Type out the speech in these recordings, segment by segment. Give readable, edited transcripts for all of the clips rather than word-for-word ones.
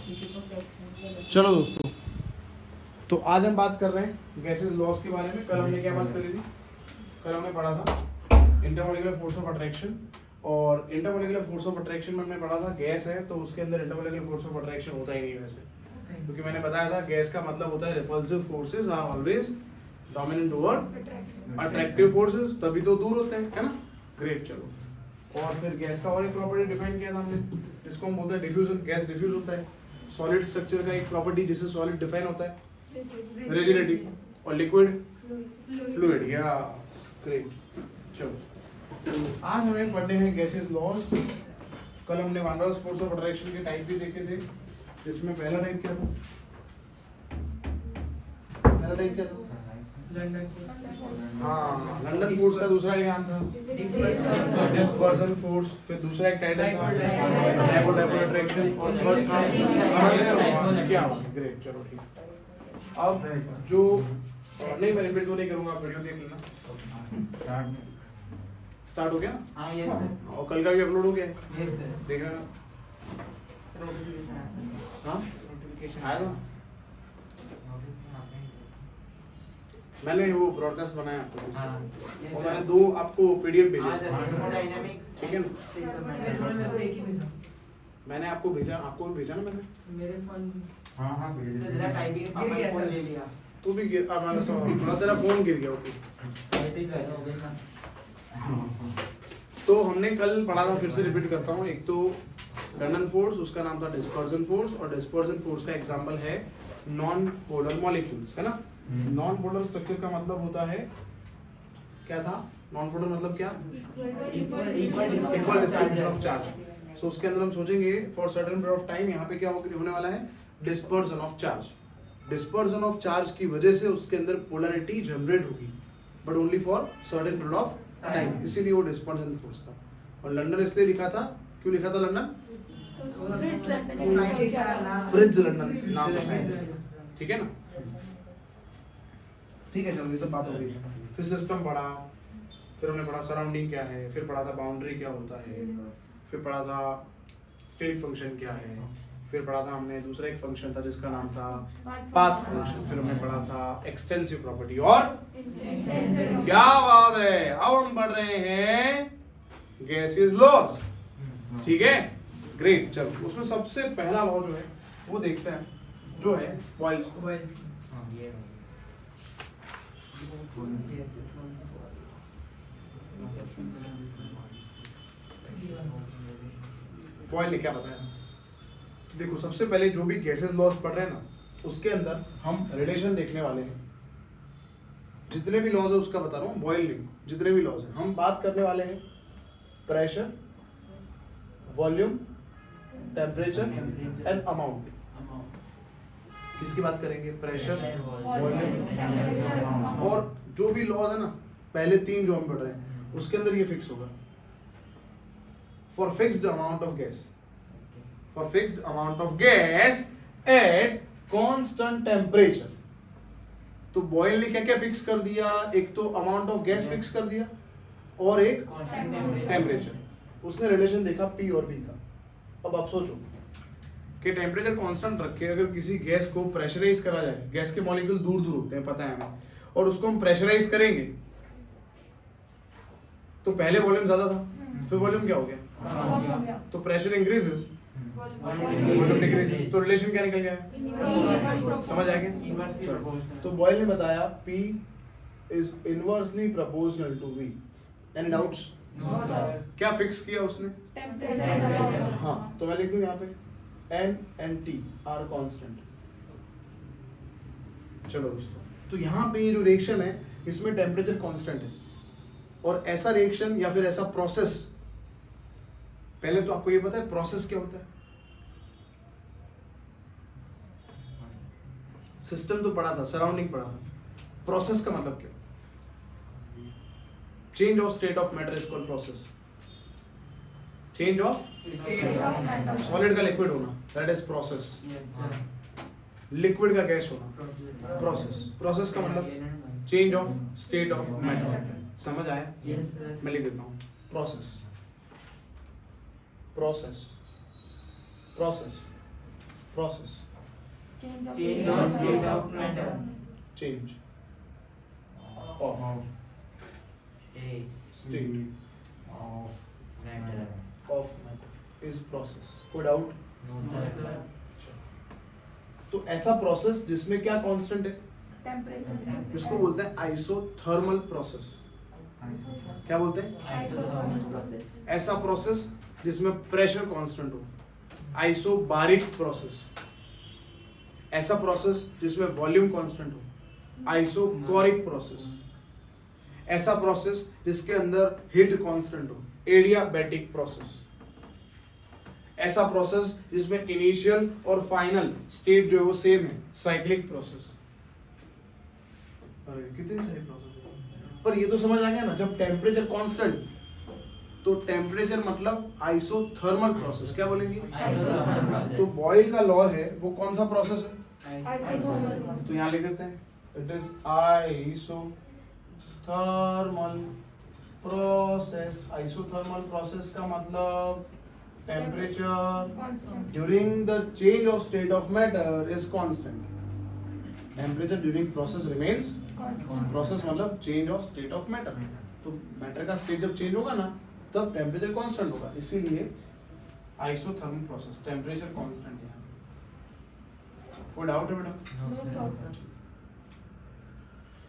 चलो दोस्तों, तो आज हम बात कर रहे हैं गैसेस लॉस के बारे में। कल हमने क्या बात करी थी? कल हमने पढ़ा था इंटरमोलिकुलर फोर्स ऑफ अट्रैक्शन, और इंटरमोलिकुलर फोर्स ऑफ अट्रैक्शन में हमने पढ़ा था गैस है तो उसके अंदर इंटरमोलिकुलर फोर्स ऑफ अट्रैक्शन होता ही नहीं है वैसे, क्योंकि मैंने बताया था गैस का मतलब होता है repulsive forces are always dominant over attractive forces, तभी तो दूर होते हैं, है ना। ग्रेट, चलो। और फिर गैस का और एक प्रॉपर्टी डिफाइन किया था हमने, जिसको हम बोलते हैं डिफ्यूजन। गैस डिफ्यूज होता है। सॉलिड स्ट्रक्चर का एक प्रॉपर्टी जिससे सॉलिड डिफाइन होता है रिजिडिटी, और लिक्विड फ्लूइड। या ग्रेट, चलो। तो आज हमें पढ़ने हैं गैसेस लॉज। कल हमने वन रॉस फोर्स ऑफ अट्रैक्शन के टाइप भी देखे थे, जिसमें पहला टाइप क्या था? पहला टाइप क्या था? हाँ, लंदन फोर्स का दूसरा नाम था डिस्पर्सन फोर्स। फिर दूसरा एक टाइटल था डायपोल अट्रैक्शन, और थर्ड था क्या? ग्रेट, चलो ठीक। अब जो नहीं, मैं रिपीट तो नहीं करूंगा, वीडियो देख लेना। स्टार्ट हो गया? हाँ, यस सर। और कल का भी अपलोड हो गया है? Yes sir. देख रहे ना? हाँ, आया था। मैंने वो ब्रॉडकास्ट बनाया आपको, हाँ, और मैंने 2 आपको पीडीएफ भेजे, ठीक है ना? मैंने आपको भेजा, आपको भी भेजा ना मैंने? मेरे फोन हाँ भेज दे। जरा टाइपिंग गिर गया फोन सर। ले लिया। तू भी गिर, हमारा थोड़ा तेरा फोन गिर गया। ओके, टाइपिंग हो गई ना। तो हमने कल पढ़ा था, फिर से रिपीट करता हूँ। एक तो लंदन फोर्स, उसका नाम था डिस्पर्जन फोर्स, और डिस्पर्जन फोर्स का एग्जांपल है नॉन पोलर मॉलिक्यूल्स, है ना। नॉन पोलर स्ट्रक्चर का मतलब होता है, क्या था नॉन पोलर मतलब? क्या? Equal distribution of charge. So उसके अंदर हम सोचेंगे for certain period of time यहाँ पे क्या होने वाला है? Dispersion of charge. Dispersion of charge की वजह से उसके अंदर पोलैरिटी जनरेट होगी, but only for certain period of time, इसीलिए वो डिस्पर्जन फोर्स था। और लंदन इसलिए लिखा था, क्यों लिखा था लंदन? फ्रिट्ज लंदन नाम था साइंटिस्ट, ठीक है ना। ठीक है, चलो, ये सब बात हो गई। फिर सिस्टम पढ़ा, फिर हमने पढ़ा सराउंडिंग क्या है, फिर पढ़ा था बाउंड्री क्या होता है, फिर पढ़ा था स्टेट फंक्शन क्या है, फिर पढ़ा था हमने दूसरा एक फंक्शन था जिसका नाम था पाथ फंक्शन, फिर हमने पढ़ा था एक्सटेंसिव प्रॉपर्टी, और क्या बात है, अब हम पढ़ रहे हैं गैसेस लॉज, ठीक है। ग्रेट, चलो। उसमें सबसे पहला लॉ जो है वो देखते हैं, जो है बॉयल्स। हाँ, ये बॉयल ने क्या बताया? तो देखो, सबसे पहले जो भी गैसेस लॉज पढ़ रहे हैं ना, उसके अंदर हम रिलेशन देखने वाले हैं। जितने भी लॉज है उसका बता रहा हूँ, बॉयल नहीं, जितने भी लॉज है हम बात करने वाले हैं pressure, volume, temperature and amount. किसकी बात करेंगे? प्रेशर, वॉल्यूम, और जो भी लॉज है ना, पहले 3 जो हम पढ़ रहे हैं उसके अंदर ये फिक्स होगा। For fixed amount of gas, for fixed amount of gas at constant temperature. तो बॉयल ने क्या क्या फिक्स कर दिया? एक तो अमाउंट ऑफ गैस फिक्स कर दिया, और एक टेम्परेचर। उसने रिलेशन देखा P और V का। अब आप सोचो कि टेम्परेचर कांस्टेंट रखे, अगर किसी गैस को प्रेशराइज करा जाए, गैस के मॉलिक्यूल दूर दूर होते हैं, पता है हमें, और उसको हम प्रेशराइज करेंगे, तो पहले वॉल्यूम ज्यादा था, फिर वॉल्यूम क्या हो गया? तो प्रेशर इंक्रीजेस, वॉल्यूम डिक्रीजेस, तो रिलेशन क्या निकल गया? समझ आ गया? तो बॉयल ने बताया P is inversely proportional to V। Any doubts? क्या फिक्स किया उसने? हाँ, तो मैं लिख दूं यहाँ पे N and T are constant. चलो दोस्तों, तो यहाँ पे ये जो रिएक्शन है इसमें टेम्परेचर कांस्टेंट है, और ऐसा रिएक्शन या फिर ऐसा प्रोसेस, पहले तो आपको ये पता है प्रोसेस क्या होता है? सिस्टम तो पढ़ा था, सराउंडिंग पढ़ा था, प्रोसेस का मतलब क्या? Change of state of matter is called process. Change of solid का लिक्विड होना, दैट इज प्रोसेस। लिक्विड का गैस होना, प्रोसेस। प्रोसेस का मतलब change of state of matter. समझ आया? Yes sir. मैं लिख देता हूँ, process, process, process, process Change Change of state of matter. Change Of state state of matter. Of matter is process. कोई डाउट? No sir. तो ऐसा प्रोसेस जिसमें क्या कांस्टेंट है, Temperature. इसको बोलते हैं आइसोथर्मल प्रोसेस। क्या बोलते हैं? Isothermal process. ऐसा प्रोसेस जिसमें प्रेशर कांस्टेंट हो, आइसोबारिक प्रोसेस। ऐसा प्रोसेस जिसमें वॉल्यूम कांस्टेंट हो, आइसोकोरिक प्रोसेस। ऐसा प्रोसेस जिसके अंदर हीट कांस्टेंट हो, एडियाबैटिक प्रोसेस। ऐसा प्रोसेस जिसमें इनिशियल और फाइनल स्टेट जो है वो सेम है, साइक्लिक प्रोसेस। कितने सारे प्रोसेस हैं, पर ये तो समझ आ गया ना, जब टेम्परेचर कांस्टेंट तो टेम्परेचर मतलब आइसोथर्मल प्रोसेस। क्या बोलेंगे? Isothermal process. तो बॉयल का लॉ है वो कौन सा प्रोसेस है? Isothermal. तो यहाँ लिख देते हैं, it is isothermal process. Isothermal process का मतलब temperature Constant. During the change of state of matter is constant. Temperature during process remains Constant. Process मतलब change of state of matter. तो मैटर का स्टेट जब चेंज होगा ना तब temperature constant होगा, इसीलिए आइसोथर्मल प्रोसेस, टेम्परेचर कांस्टेंट है। कोई डाउट है बेटा? No sir.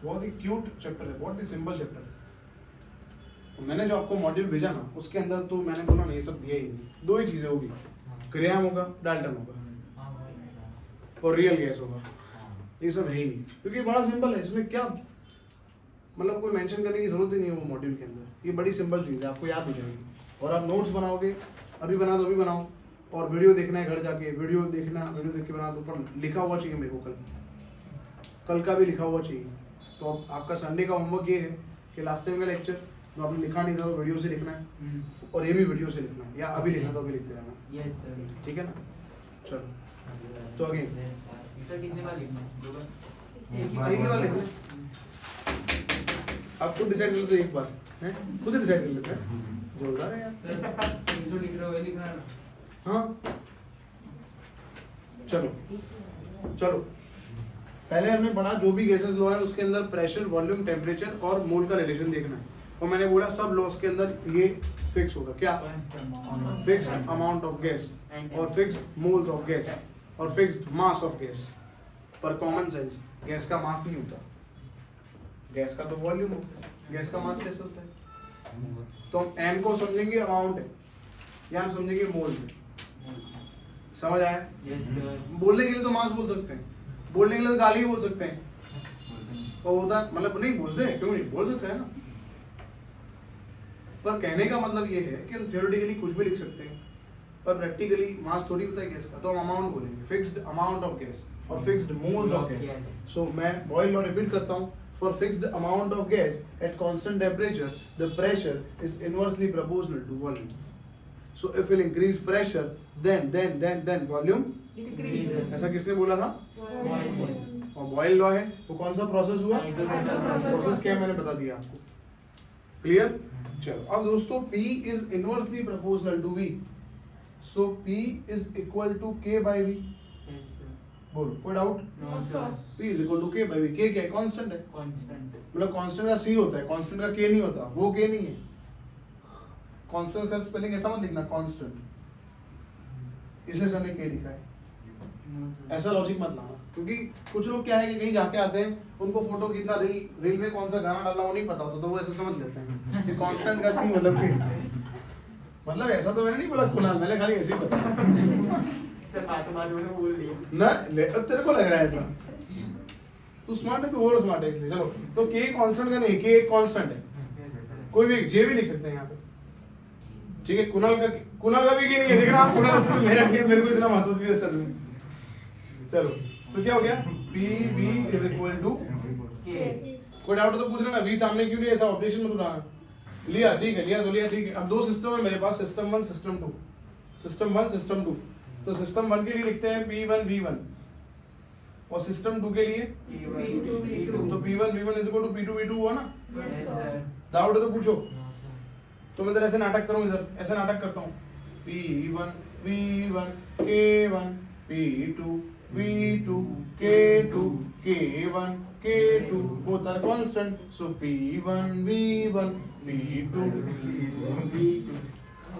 बहुत ही क्यूट चैप्टर है, बहुत ही सिंपल चैप्टर है। तो मैंने जो आपको मॉड्यूल भेजा ना उसके अंदर तो मैंने बोला ना ये सब दिया ही नहीं। दो ही चीजें होगी, ग्रेहाम होगा, डाल्टन होगा हाँ वही। और रियल गैस होगा। हाँ। ये सब है ही नहीं, क्योंकि बड़ा सिंपल है। इसमें क्या मतलब कोई मेंशन करने की जरूरत ही नहीं है वो मॉड्यूल के अंदर। ये बड़ी सिंपल चीज़ है, आपको याद हो जाएगी। और आप नोट्स बनाओगे, अभी बना दो अभी बनाओ, और वीडियो देखना है घर जाके, वीडियो देखना, वीडियो देख के बना दो, पर लिखा हुआ चाहिए मेरे को कल का भी लिखा हुआ चाहिए। तो अब आपका संडे का होमवर्क ये है कि लास्ट टाइम का लेक्चर जो आपने लिखा नहीं था तो वीडियो से लिखना है, और ये भी वीडियो से लिखना है, या अभी लिखना तो अभी लिखते रहना, Yes sir. ठीक है ना? चलो तो आगे इधर कितने बार लिखना है? दो बार? एक ही बार लिखना है। आप खुद डिसाइड कर लेते एक बार, हैं? खुद ही डिसाइड कर लेते हैं। जोरदार है यार। जो लिख रहे हो वही लिखना है ना। हाँ चलो चलो, पहले हमने पढ़ा जो भी गैसेस लॉ है उसके अंदर प्रेशर, वॉल्यूम, टेम्परेचर और मोल का रिलेशन देखना है। और मैंने बोला सब लॉस के अंदर ये फिक्स होगा। क्या? फिक्स्ड अमाउंट ऑफ गैस और फिक्स्ड मोल्स ऑफ गैस और फिक्स्ड मास ऑफ गैस। पर कॉमन सेंस, गैस का मास नहीं होता, गैस का तो वॉल्यूम होता है, गैस का मास कैसे होता है? तो हम एन को समझेंगे अमाउंट है, या हम समझेंगे मोल में। समझ आया? Yes sir. बोलने के लिए तो मास बोल सकते हैं, बोलने के लिए तो गाली बोल सकते हैं, और होता मतलब नहीं बोलते, क्यों नहीं बोल सकते हैं ना। पर कहने का मतलब ये है कि हम थ्योरेटिकली कुछ भी लिख सकते हैं, पर प्रैक्टिकली मास थोड़ी होता है गैस का। तो हम अमाउंट बोलेंगे, फिक्स्ड अमाउंट ऑफ गैस और fixed moles of gas. Yes. सो मैं बॉयल लॉ रिपीट करता हूँ। For fixed amount of gas at constant temperature, the pressure is inversely proportional to volume. So if we'll increase pressure, then volume। Decreases. ऐसा किसने बोला था? Boil. और boil law है, वो कौन सा प्रोसेस हुआ? Isothermal. प्रोसेस क्या है मैंने बता दिया आपको। क्लियर? चलो अब दोस्तों P is inversely proportional to V. So P is equal to K by V. Yes sir. बोलो, कोई doubt? No sir. P is equal to K by V. K क्या है? कांस्टेंट है। Constant. मतलब कांस्टेंट का C होता है, constant का K नहीं होता, वो K नहीं है। कांस्टेंट का स्पेलिंग ऐसा मत लिखना, कांस्टेंट, इसे सर ने K लिखा है। No sir. ऐसा लॉजिक मत लाना, क्योंकि कुछ लोग क्या है कि कहीं जाके आते हैं, उनको फोटो कितना रील में कौन सा गाना डाला वो नहीं पता होता, तो वो ऐसा समझ लेते हैं कि कांस्टेंट का C मतलब K। मतलब ऐसा तो मैंने नहीं बोला कुणाल, मैंने खाली ऐसे ही बताया सर बात में बोल दिया। ना। अब तेरे को लग रहा है ऐसा, तू स्मार्ट है, तू और स्मार्ट है इसलिए। चलो तो K कांस्टेंट का नहीं, K एक कांस्टेंट है, कोई भी J भी लिख सकते हैं यहाँ पे, ठीक है। कुणाल का भी K नहीं है, देख रहा आप, कुणाल से मेरा K मेरे को इतना महत्व दिया सर ने। चलो तो क्या हो गया? PV इज इक्वल टू, कोई डाउट तो पूछ लेना, V सामने क्यों लिया, ऐसा ऑपरेशन मत उठाना। लिया, ठीक है, लिया तो लिया, ठीक है। अब दो सिस्टम है मेरे पास, सिस्टम 1 सिस्टम 2, सिस्टम 1 सिस्टम 2। तो सिस्टम 1 के लिए लिखते हैं P1 V1, और सिस्टम 2 के लिए तो P1 V1 is equal to P2 V2 हुआ ना। Yes, Yes sir. sir. Doubt है तो पूछो। No sir. तो मैं इधर ऐसे नाटक करूँ, इधर ऐसे नाटक करता हूँ, P1 V1 K1 P2 V2 K2 K1 K2 both are constant, so P1 V1 P2 V2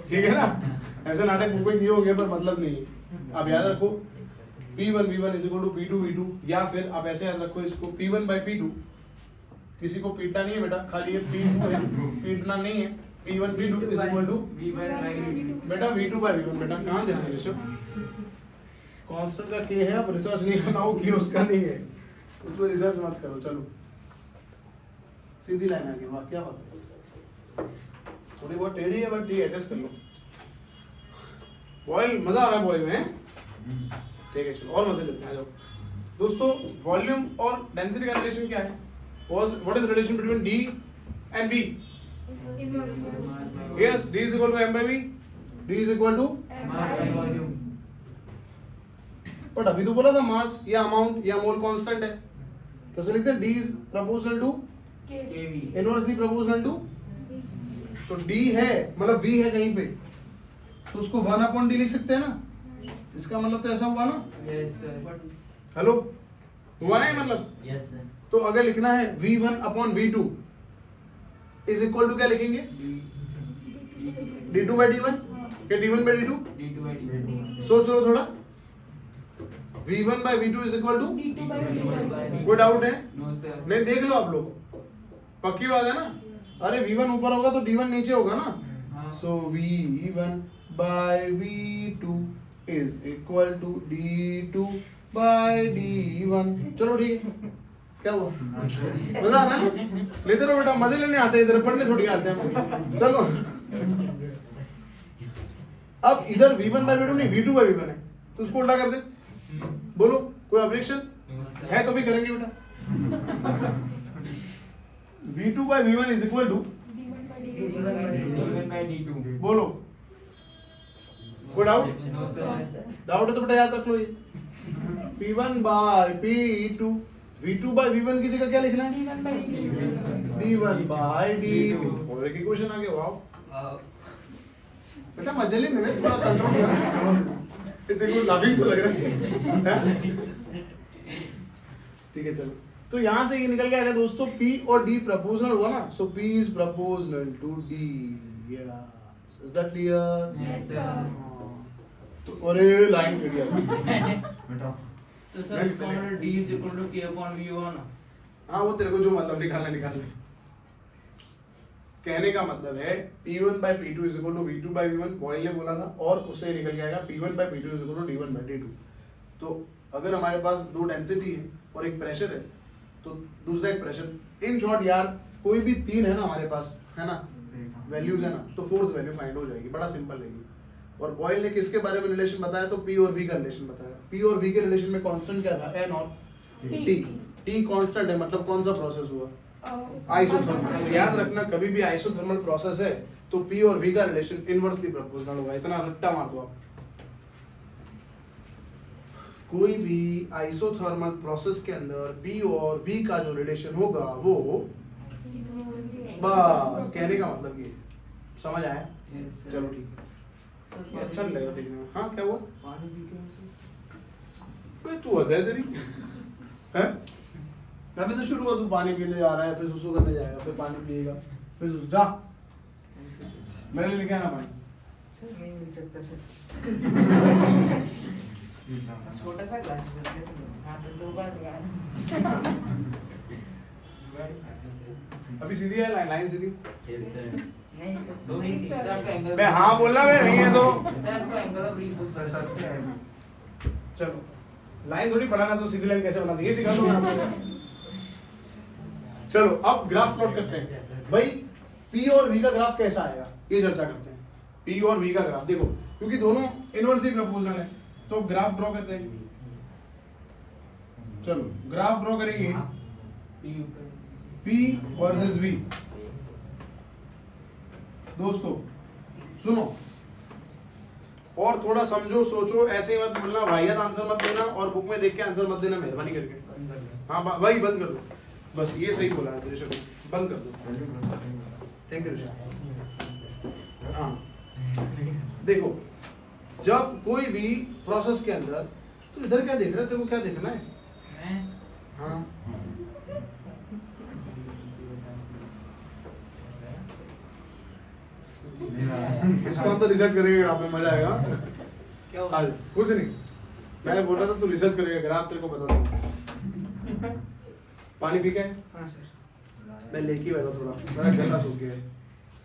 ठीक है ना। ऐसे नाटक मुंह में किए होंगे पर मतलब नहीं है। आप याद रखो P1 V1 is equal to P2 V2, या फिर आप ऐसे याद रखो इसको P1 by P2। किसी को पीटना नहीं है बेटा, खाली ये P2 है, पीटना नहीं है। P1 P2 is equal to बेटा V2 by V1। बेटा कहाँ ध्यान है ऋषभ, कांस्टेंट का K है, आप रिसर्च नहीं करना हो कि उसका नहीं है, उस पर रिसर्च मत करो। चलो सीधी लाइन आगे, वाह क्या बात है, थोड़ी बहुत टेढ़ी है बट ये एडजस्ट कर लो। बॉयल मजा आ रहा है बॉयल में, ठीक है चलो और मजे लेते हैं। आ जाओ दोस्तों, वॉल्यूम और डेंसिटी का रिलेशन क्या है? What is relation between D and V? Yes, D is equal to M by V. D is equal to, but अभी तो बोला था मास या अमाउंट या मोल कांस्टेंट है, तो ऐसे लिखते हैं D is proportional to inversely proportional to, तो D है मतलब V है कहीं पे, तो उसको 1/D लिख सकते हैं ना, इसका मतलब तो ऐसा हुआ ना। हेलो हुआ नहीं मतलब? तो अगर लिखना है V1/V2 इज इक्वल टू क्या लिखेंगे? D2 by D1 क्या D1 by D2? सोच लो थोड़ा, V1 by V2 is equal to, कोई डाउट है? नहीं देख लो आप लोग, पक्की बात है ना। अरे V1 ऊपर होगा तो D1 नीचे होगा ना, so V1 by V2 is equal to D2 by D1। चलो ठीक है, क्या हुआ, मजा आ रहा है? लेते रहो बेटा, मजे लेने आते हैं इधर, पढ़ने थोड़ी आते हैं। चलो अब इधर V1 by V2 नहीं V2 by V1 है, तो उसको उल्टा कर दे। बोलो कोई ऑब्जेक्शन है तो भी करेंगे बेटा। V2 by V1 is equal to, बोलो कोई डाउट? डाउट है तो बेटा याद रख लो ये P1 by P2, V2 by V1 की जगह क्या लिखना है? D1 by D2। और एक इक्वेशन आ गया, वाओ बेटा मजे ले, मैंने थोड़ा कंट्रोल किया, इतने लाभिंग से लग रहा है। ठीक है चलो, तो यहाँ से ये निकल के आएगा दोस्तों, P और D प्रपोर्शनल हुआ ना, so P is proportional to D। Is that clear? Yes, sir. तो अरे लाइन कट गया बेटा तो सर इसका मतलब D is equal to K upon V होगा ना? हाँ वो तेरे को जो मतलब निकालना निकाल ले। कहने का मतलब है P1 by P2 is equal to V2 by V1, Boyle ने बोला था, और उससे निकल के आएगा P1 by P2 is equal to D1 by D2। तो अगर हमारे पास दो डेंसिटी है और एक प्रेशर है, तो दूसरा एक प्रेशर, इन शॉर्ट यार कोई भी तीन है ना हमारे पास, है ना वैल्यूज है ना, तो फोर्थ वैल्यू फाइंड हो जाएगी, बड़ा सिंपल रहेगी। और बॉयल ने किसके बारे में रिलेशन बताया? तो P और V का रिलेशन बताया। P और V के रिलेशन में कांस्टेंट क्या था? N और T। T कांस्टेंट है, मतलब कौन सा प्रोसेस हुआ? आइसोथर्मल। तो याद रखना, कभी भी आइसोथर्मल प्रोसेस है तो P और V का रिलेशन इनवर्सली प्रोपोर्शनल होगा, इतना रट्टा मार दो आप। कोई भी आइसोथर्मल प्रोसेस के अंदर P और V का जो रिलेशन होगा वो, बस कहने का मतलब ये, समझ आया? चलो ठीक है, ये अच्छा नहीं लगा देखने में। हाँ क्या हुआ? पानी पी के तू अधे तेरी हैं? अभी तो शुरू हुआ, तू पानी पीने जा रहा है, फिर सुसु करने जाएगा, फिर पानी पिएगा, फिर सुसु जा। मेरे लिए लेके आना पानी। सर नहीं मिल सकता सर, छोटा सा ग्लास है सर, कैसे? हाँ तो 2 बार लगाना। अभी सीधी है लाइन, लाइन सीधी। नहीं सर, नहीं, सर। मैं हाँ बोलना, मैं नहीं है तो चलो लाइन थोड़ी पढ़ाना, तो सीधी लाइन कैसे बनाते, ये सिखा दो मैं आपको। चलो अब ग्राफ प्लॉट करते हैं भाई। P और V का ग्राफ कैसा आएगा ये चर्चा करते हैं। P और V का ग्राफ देखो, क्योंकि दोनों इनवर्सली प्रोपोर्शनल है, तो ग्राफ ड्रॉ करते हैं। चलो ग्राफ ड्रॉ करेंगे, P वर्सेस V। दोस्तों सुनो और थोड़ा समझो, सोचो, ऐसे ही मत बोलना, वाहियात आंसर मत देना, और बुक में देख के आंसर मत देना, मेहरबानी करके। हाँ भाई बंद कर दो, बस ये सही बोला है ऋषभ, बंद कर दो। Thank you Rishabh. हाँ देखो, जब कोई भी प्रोसेस के अंदर तो इधर क्या देख रहा है, तेरे को क्या देखना है? मैं हाँ इसको हम तो रिसर्च करेंगे ग्राफ में, मजा आएगा। क्या हुआ? आज कुछ नहीं, मैंने बोल रहा था तू रिसर्च करेगा ग्राफ, तेरे को बता दूंगा। पानी पी के आए? हाँ सर। मैं लेके बैठा थोड़ा, मेरा गला सूख गया है।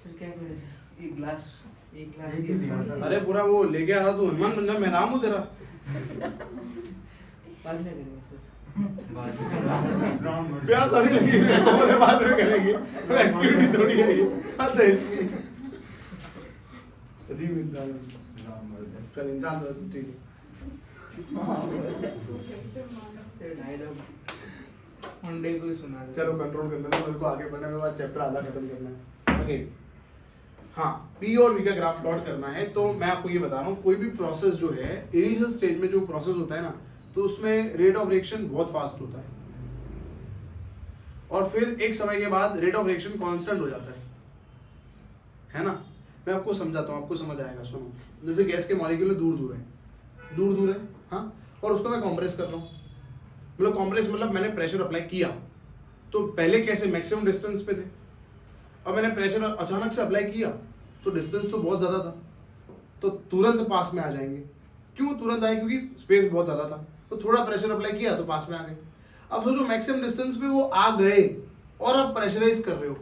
सर क्या करें सर? एक गिलास एक ही गिलास। अरे पूरा वो लेके आया तू, हनुमान बन जा, मैं राम हूँ तेरा। बाद में करेंगे सर। प्यास अभी लगी है, मेरे को बाद में करेंगे, एक्टिविटी थोड़ी है ये, हद है इसकी। अजीब इंसान है। कल इंसान तो ठीक है। सर डायलॉग मंडे को ही सुना दे। चलो कंट्रोल करने दो, मेरे को आगे बढ़ने के बाद चैप्टर आधा खत्म करना है। ओके हाँ, पी और वी का ग्राफ प्लॉट करना है। तो मैं आपको ये बता रहा हूँ, कोई भी प्रोसेस जो है इनिशियल स्टेज में जो प्रोसेस होता है ना, तो उसमें रेट ऑफ रिएक्शन बहुत फास्ट होता है और फिर एक समय के बाद रेट ऑफ रिएक्शन कांस्टेंट हो जाता है ना। मैं आपको समझाता हूँ, आपको समझ आएगा। सुनो, जैसे गैस के मॉलिक्यूल दूर दूर है हाँ, और उसको मैं कंप्रेस कर रहा हूँ। मतलब कंप्रेस मतलब मैंने प्रेशर अप्लाई किया, तो पहले कैसे मैक्सिमम डिस्टेंस पे थे, अब मैंने प्रेशर अचानक से अप्लाई किया तो डिस्टेंस तो बहुत ज़्यादा था, तो तुरंत पास में आ जाएंगे। क्यों तुरंत आए? क्योंकि स्पेस बहुत ज़्यादा था, तो थोड़ा प्रेशर अप्लाई किया तो पास में आ गए। अब सोचो मैक्सिमम डिस्टेंस पे वो आ गए और अब प्रेशराइज कर रहे हो,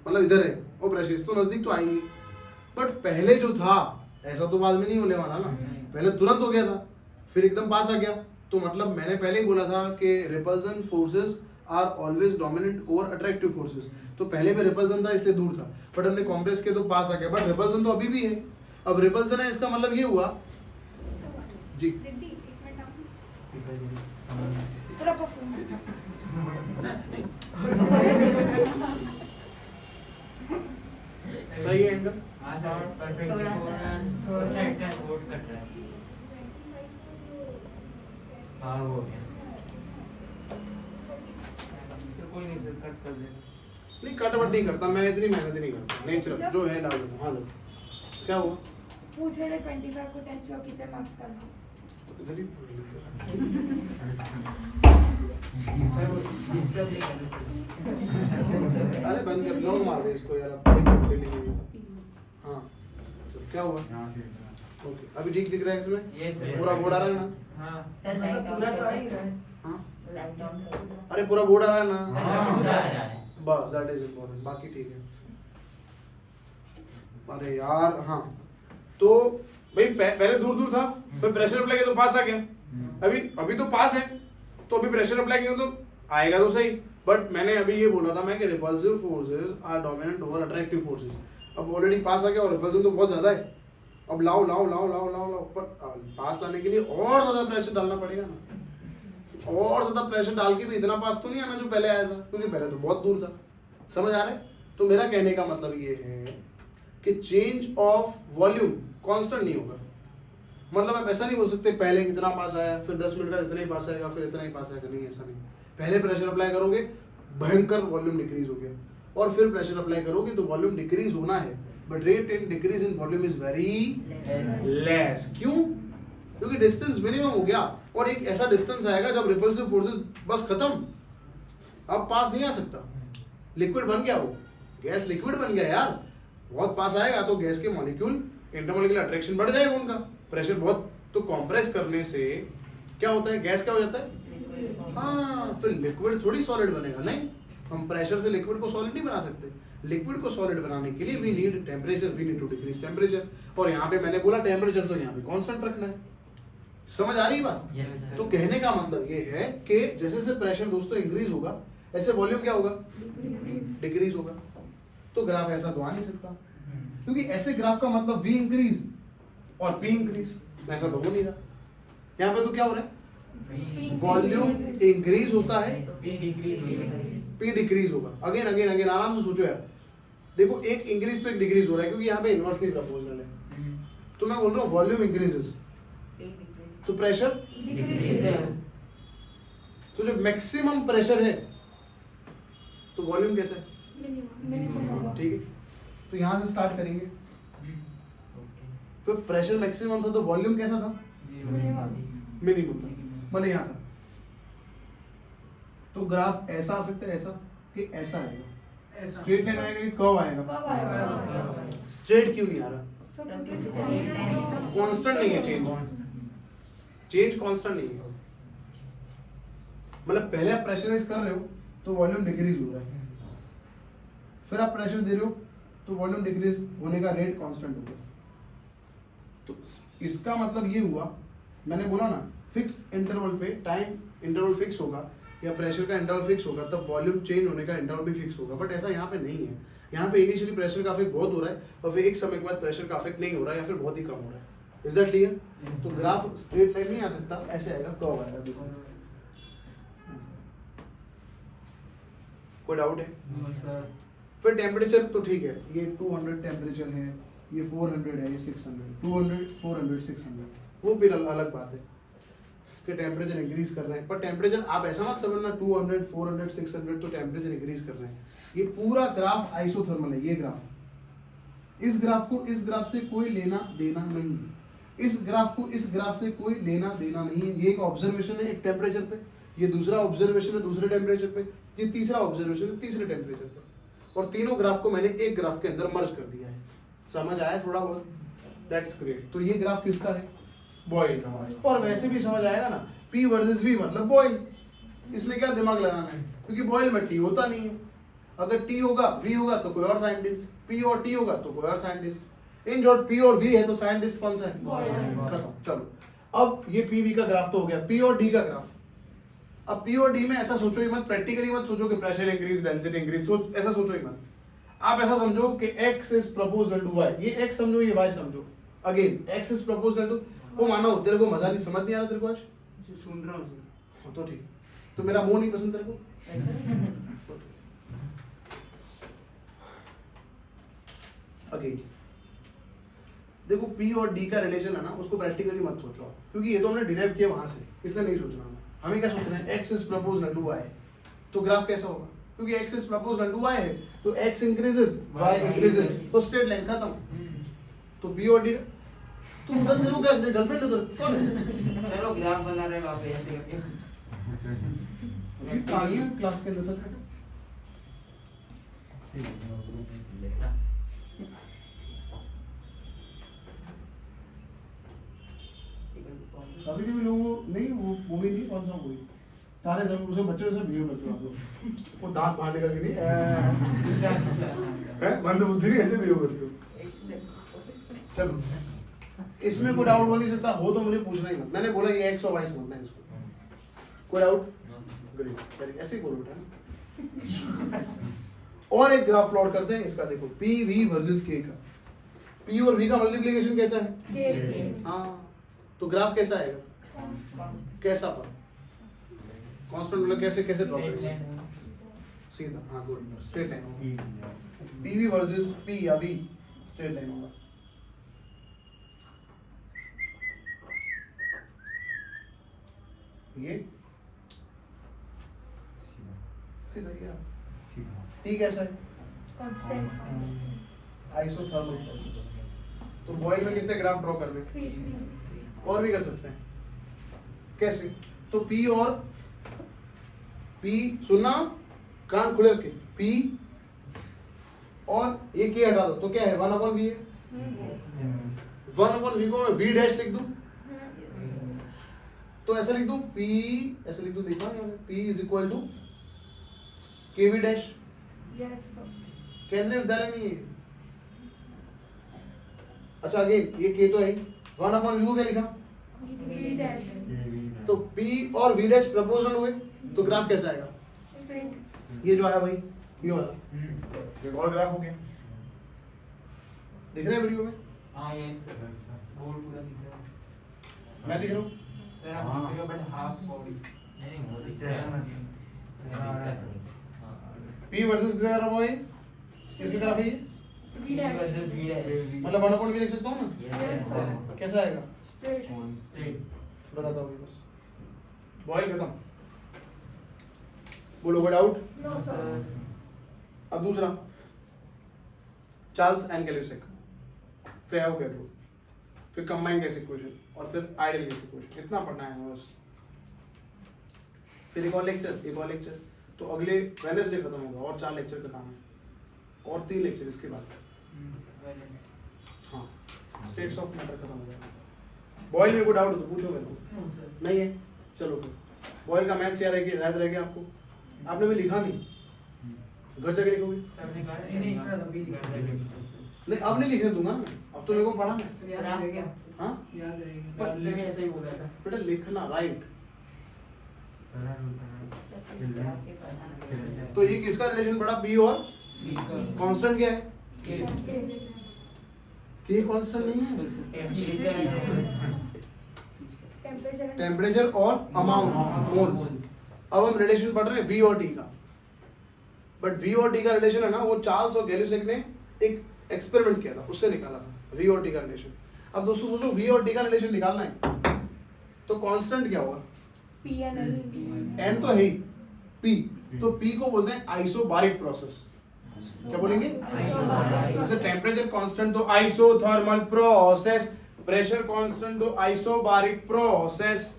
मतलब इधर है वो प्रेशराइज, तो नज़दीक तो आएंगे। बट पहले जो था ऐसा तो बाद में नहीं होने वाला ना, पहले तुरंत हो गया था फिर एकदम पास आ गया। तो मतलब मैंने पहले ही बोला था कि repulsion forces are always dominant over attractive forces. तो पहले भी रिपल्सन था इसलिए दूर था, बट हमने कॉम्प्रेस किया तो पास आ गया। बट रिपल्सन तो अभी भी है, अब रिपल्सन है इसका मतलब ये हुआ जी। पूरा परफॉर्म सही है एंगल। हाँ सर परफेक्ट थोड़ा साइड का कोट कट रहा है। हाँ वो हो गया। सर कोई नहीं सर, कट कर देना। नहीं कट वट नहीं करता मैं, इतनी मेहनत नहीं करता, नेचुरल जो है डाल देता। हाँ लो, क्या हुआ? पूछ रहे 25 को टेस्ट हुआ कितने मार्क्स का था? तो इधर ही पढ़ लेते सर वो डिस्टर्ब नहीं करना। हैं। अरे बंद कर, लॉन्ग मार दे इसको यार, अब एक ले लेंगे। हाँ तो क्या हुआ? ओके अभी ठीक दिख रहा है इसमें? Yes sir. पूरा बोर्ड आ रहा है ना? हाँ सर पूरा तो आ ही रहा है। हाँ लाइट ऑन कर। अरे पूरा बोर्ड आ रहा है ना? हाँ पूरा आ रहा है। बस दैट इज इम्पोर्टेंट, बाकी ठीक है। अरे यार हाँ, तो भाई पहले दूर दूर था, फिर प्रेशर अप्लाई किया तो पास आ गया। अभी तो पास है, तो अभी प्रेशर अप्लाई किया तो आएगा तो सही। बट मैंने अभी ये बोला था मैं कि repulsive forces are dominant over attractive forces. अब ऑलरेडी पास आ गया और रिपल्सन तो बहुत ज्यादा है। अब लाओ पर पास लाने के लिए और ज्यादा प्रेशर डालना पड़ेगा ना, और ज्यादा प्रेशर डाल के भी इतना पास तो नहीं आना जो पहले आया था, क्योंकि पहले तो बहुत दूर था। समझ आ रहा है? तो मेरा कहने का मतलब ये है कि चेंज ऑफ वॉल्यूम कांस्टेंट नहीं होगा। मतलब आप ऐसा नहीं बोल सकते पहले कितना पास आया फिर 10 मिनट का इतना ही पास आएगा फिर इतना ही पास आएगा, नहीं ऐसा नहीं। पहले प्रेशर अप्लाई करोगे भयंकर वॉल्यूम डिक्रीज हो गया, और फिर प्रेशर अप्लाई करोगे तो वॉल्यूम डिक्रीज होना है, but rate in decrease in volume is very less. क्यों? क्योंकि डिस्टेंस मिनिमम हो गया और एक ऐसा डिस्टेंस आएगा जब रिपल्सिव फोर्सेस बस खत्म, अब पास नहीं आ सकता। लिक्विड बन गया, वो गैस लिक्विड बन गया यार, बहुत पास आएगा तो गैस के मॉलिक्यूल इंटरमॉलिक्यूलर अट्रैक्शन बढ़ जाएगा उनका, प्रेशर बहुत, तो कंप्रेस करने से क्या होता है, गैस क्या हो जाता है, हाँ फिर लिक्विड थोड़ी सॉलिड बनेगा, नहीं हम प्रेशर से लिक्विड को सॉलिड नहीं बना सकते। लिक्विड को सॉलिड बनाने के लिए we need temperature, we need to decrease temperature, और यहाँ पे मैंने बोला टेम्परेचर तो यहाँ पे कांस्टेंट रखना है। समझ आ रही बात? Yes, तो कहने का मतलब ये है कि जैसे जैसे प्रेशर दोस्तों इंक्रीज होगा ऐसे वॉल्यूम क्या होगा, डिक्रीज होगा। तो ग्राफ ऐसा तो आ नहीं सकता, क्योंकि ऐसे ग्राफ का मतलब v इंक्रीज और p इंक्रीज, ऐसा तो हो नहीं रहा। यहाँ पे तो क्या हो रहा है, वॉल्यूम इंक्रीज होता है, p डिक्रीज होगा। अगेन अगेन अगेन आराम से सोचो यार, देखो एक इंक्रीज तो एक डिक्रीज हो रहा है, क्योंकि यहाँ पे इनवर्सली प्रोपोर्शनल है। तो मैं बोल रहा हूँ वॉल्यूम इंक्रीजेस तो प्रेशर, तो जब मैक्सिमम प्रेशर है तो वॉल्यूम कैसा है, ठीक है। तो यहाँ से स्टार्ट करेंगे, फिर प्रेशर मैक्सिमम था तो वॉल्यूम कैसा था, मिनिमम था, मतलब यहाँ था। तो ग्राफ ऐसा आ सकता है, ऐसा कि ऐसा आएगा, स्ट्रेट लाइन आएगा कि कर्व आएगा? कब आएगा? स्ट्रेट क्यों नहीं आ रहा? कांस्टेंट नहीं है चेंज, चेंज कांस्टेंट नहीं है। मतलब पहले आप प्रेशराइज कर रहे हो तो वॉल्यूम डिक्रीज हो रहा है, फिर आप प्रेशर दे रहे हो तो वॉल्यूम डिक्रीज होने का रेट कांस्टेंट होगा। तो इसका मतलब ये हुआ, मैंने बोला ना फिक्स इंटरवल पे टाइम इंटरवल फिक्स होगा या प्रेशर का इंटरवल फिक्स होगा, तब वॉल्यूम चेंज होने का इंटरवल भी फिक्स होगा। बट ऐसा यहाँ पे नहीं है। यहाँ पे इनिशियली प्रेशर का अफेक्ट बहुत हो रहा है और फिर एक समय के बाद प्रेशर का अफेक्ट नहीं हो रहा है या फिर बहुत ही कम हो रहा है। Is that clear? तो ग्राफ स्ट्रेट लाइन नहीं आ सकता, ऐसे आएगा, कर्व आएगा। देखो कोई डाउट है? फिर टेम्परेचर तो ठीक है, ये 200 टेम्परेचर है, ये 400 है, ये 600, 200 400 600, वो फिर अलग बात है कि टेम्परेचर इंक्रीज कर रहे हैं। पर टेम्परेचर आप ऐसा मत समझना 200 400 600 तो टेम्परेचर इंक्रीज कर रहे हैं। ये पूरा ग्राफ आइसोथर्मल है। ये ग्राफ, इस ग्राफ को इस ग्राफ से कोई लेना देना नहीं है, इस ग्राफ को इस ग्राफ से कोई लेना देना नहीं है। ये एक ऑब्जर्वेशन है एक टेम्परेचर पे, ये दूसरा ऑब्जर्वेशन है दूसरे टेम्परेचर पे, ये तीसरा ऑब्जर्वेशन है तीसरे टेम्परेचर पे, और तीनों ग्राफ को मैंने एक ग्राफ के अंदर मर्ज कर दिया है। समझ आया थोड़ा बहुत? That's great. तो ये ग्राफ किसका है? बॉयल का। और वैसे भी समझ आएगा ना, P वर्सेस V मतलब बॉयल। इसमें क्या दिमाग लगाना है, क्योंकि बॉयल में T होता नहीं है। अगर T होगा V होगा तो कोई और साइंटिस्ट, P और T होगा तो कोई और साइंटिस्ट। इन शॉर्ट P और V है तो साइंटिस्ट कौन सा है? खत्म। चलो अब ये PV का ग्राफ तो हो गया, P और D का ग्राफ। अब P और D में ऐसा सोचो ही मत, प्रैक्टिकली मत सोचो कि प्रेशर इंक्रीज डेंसिटी इंक्रीज, ऐसा सोचो ही मत। आप ऐसा समझो कि x is proportional to y, ये x समझो ये y समझो। Again x is proportional to, वो मानो तेरे को मजा नहीं, समझ नहीं आ रहा तेरे को आज? सुन रहा हूँ तो ठीक, तो मेरा मुंह नहीं पसंद तेरे को? अगेन देखो P और D का रिलेशन है ना, उसको प्रैक्टिकली मत सोचो आप, क्योंकि ये तो हमने डिराइव किया वहां से, इसलिए नहीं सोचना हमें। हमें क्या सोचना है, x is proportional to y, तो ग्राफ कैसा होगा? क्योंकि x is proportional to y है तो x इंक्रीजेस y इंक्रीजेस, तो स्ट्रेट लाइन खत्म। तो P और D, तू उधर तेरे को क्या गर्लफ्रेंड उधर कौन है? चलो ग्राफ बना रहे वहाँ पे ऐसे करके। अभी कहानी है क्लास के अंदर सर। कभी भी लोगों नहीं, वो भी नहीं, कौन सा कोई सारे सब उसे बच्चों से बिहेव करते हो आप लोग। वो दांत मारने का कि नहीं है, बंद बुद्धि नहीं, ऐसे बिहेव करते हो। चलो इसमें कोई डाउट हो नहीं सकता, हो तो मुझे पूछना ही मत। मैंने बोला ये x और y समझना है इसको। कोई डाउट? ग्रेट, ऐसे ही बोलो बेटा। और एक ग्राफ प्लॉट करते हैं इसका, देखो PV वर्सेस K का। P और V का मल्टीप्लिकेशन कैसा है? हाँ, तो ग्राफ कैसा आएगा? कैसा पर? कांस्टेंट मतलब कैसे कैसे ड्रॉ करेंगे? सीधा, हाँ गुड, स्ट्रेट लाइन होगा। PV वर्सेस P या V स्ट्रेट लाइन होगा। ये सीधा ये T कैसा है? Isothermal process. तो बॉयल में कितने ग्राफ ड्रॉ करने? और भी कर सकते हैं। कैसे? तो P और P, सुनना कान खुले रखे, P और ये K हटा दो तो क्या है? 1/V है। 1/V को मैं V डैश लिख दूं तो ऐसा लिख दूं P, ऐसा लिख दूं, देखा P is equal to KV dash. केंद्रीय विद्यालय में ये, अच्छा अगेन ये K तो है 1/V को क्या लिखा? तो P और V डैश प्रपोर्शनल हुए तो ग्राफ कैसा आएगा? ये जो आया भाई, ये वाला, एक और ग्राफ हो गया। दिख रहा है वीडियो में? हाँ यस बोर्ड पूरा दिख रहा है। मैं दिख रहा हूँ? सर आप वीडियो बट हाफ बॉडी नहीं वो दिख रहा है। P वर्सेस किसका ग्राफ होगा ये? किसकी ग्राफ है ये? वर्सेस V है मतलब 1/V लिख सकता हूँ ना? Yes, sir. कैसा आएगा? स्ट्रेट बताता हूँ बस। बॉयल खत्म। बोलो कोई डाउट? अब दूसरा, चार्ल्स एंड गैल्यूसेक, फेराओ गैट रूल। फिर कंबाइंड गैस इक्वेशन और फिर आइडियल गैस इक्वेशन, इतना पढ़ना है हमें बस। फिर एक और लेक्चर, तो अगले वेडनेसडे खत्म होगा और 4 लेक्चर का काम है और 3 लेक्चर इसके बाद। हाँ, स्टेट्स ऑफ मैटर खत्म हो जाएगा। बॉयल में कोई डाउट हो तो पूछो मेरे को। नहीं है, चलो फिर बॉयल का मैथ्स याद रह गया आपको? आपने भी लिखा नहीं, घर जाके लिखोगे? नहीं सर अभी नहीं, अब नहीं लिखने दूंगा ना, अब तो मेरे को पढ़ाना है। सर याद रहेगा। हाँ, याद रहेगा। पर सर ने ऐसा ही बोला था। बेटा लिखना, राइट। तो ये किसका रिलेशन पड़ा? बी और कांस्टेंट क्या है? के कांस्टेंट नहीं है, टेम्परेचर और अमाउंट मोल्स। अब हम रिलेशन पढ़ रहे हैं वी और टी का, बट वी और टी का रिलेशन है ना, वो चार्ल्स और गैल्यूसेक ने एक एक्सपेरिमेंट किया था, उससे निकाला था वी और टी का रिलेशन। अब दोस्तों सोचो वी और टी का रिलेशन निकालना है तो कांस्टेंट क्या होगा? एन तो है ही, पी, तो पी को बोलते हैं आइसोबारिक प्रोसेस। क्या बोलेंगे? जैसे टेम्परेचर कांस्टेंट तो आइसोथर्मल प्रोसेस, प्रेशर कांस्टेंट तो आइसोबारिक प्रोसेस,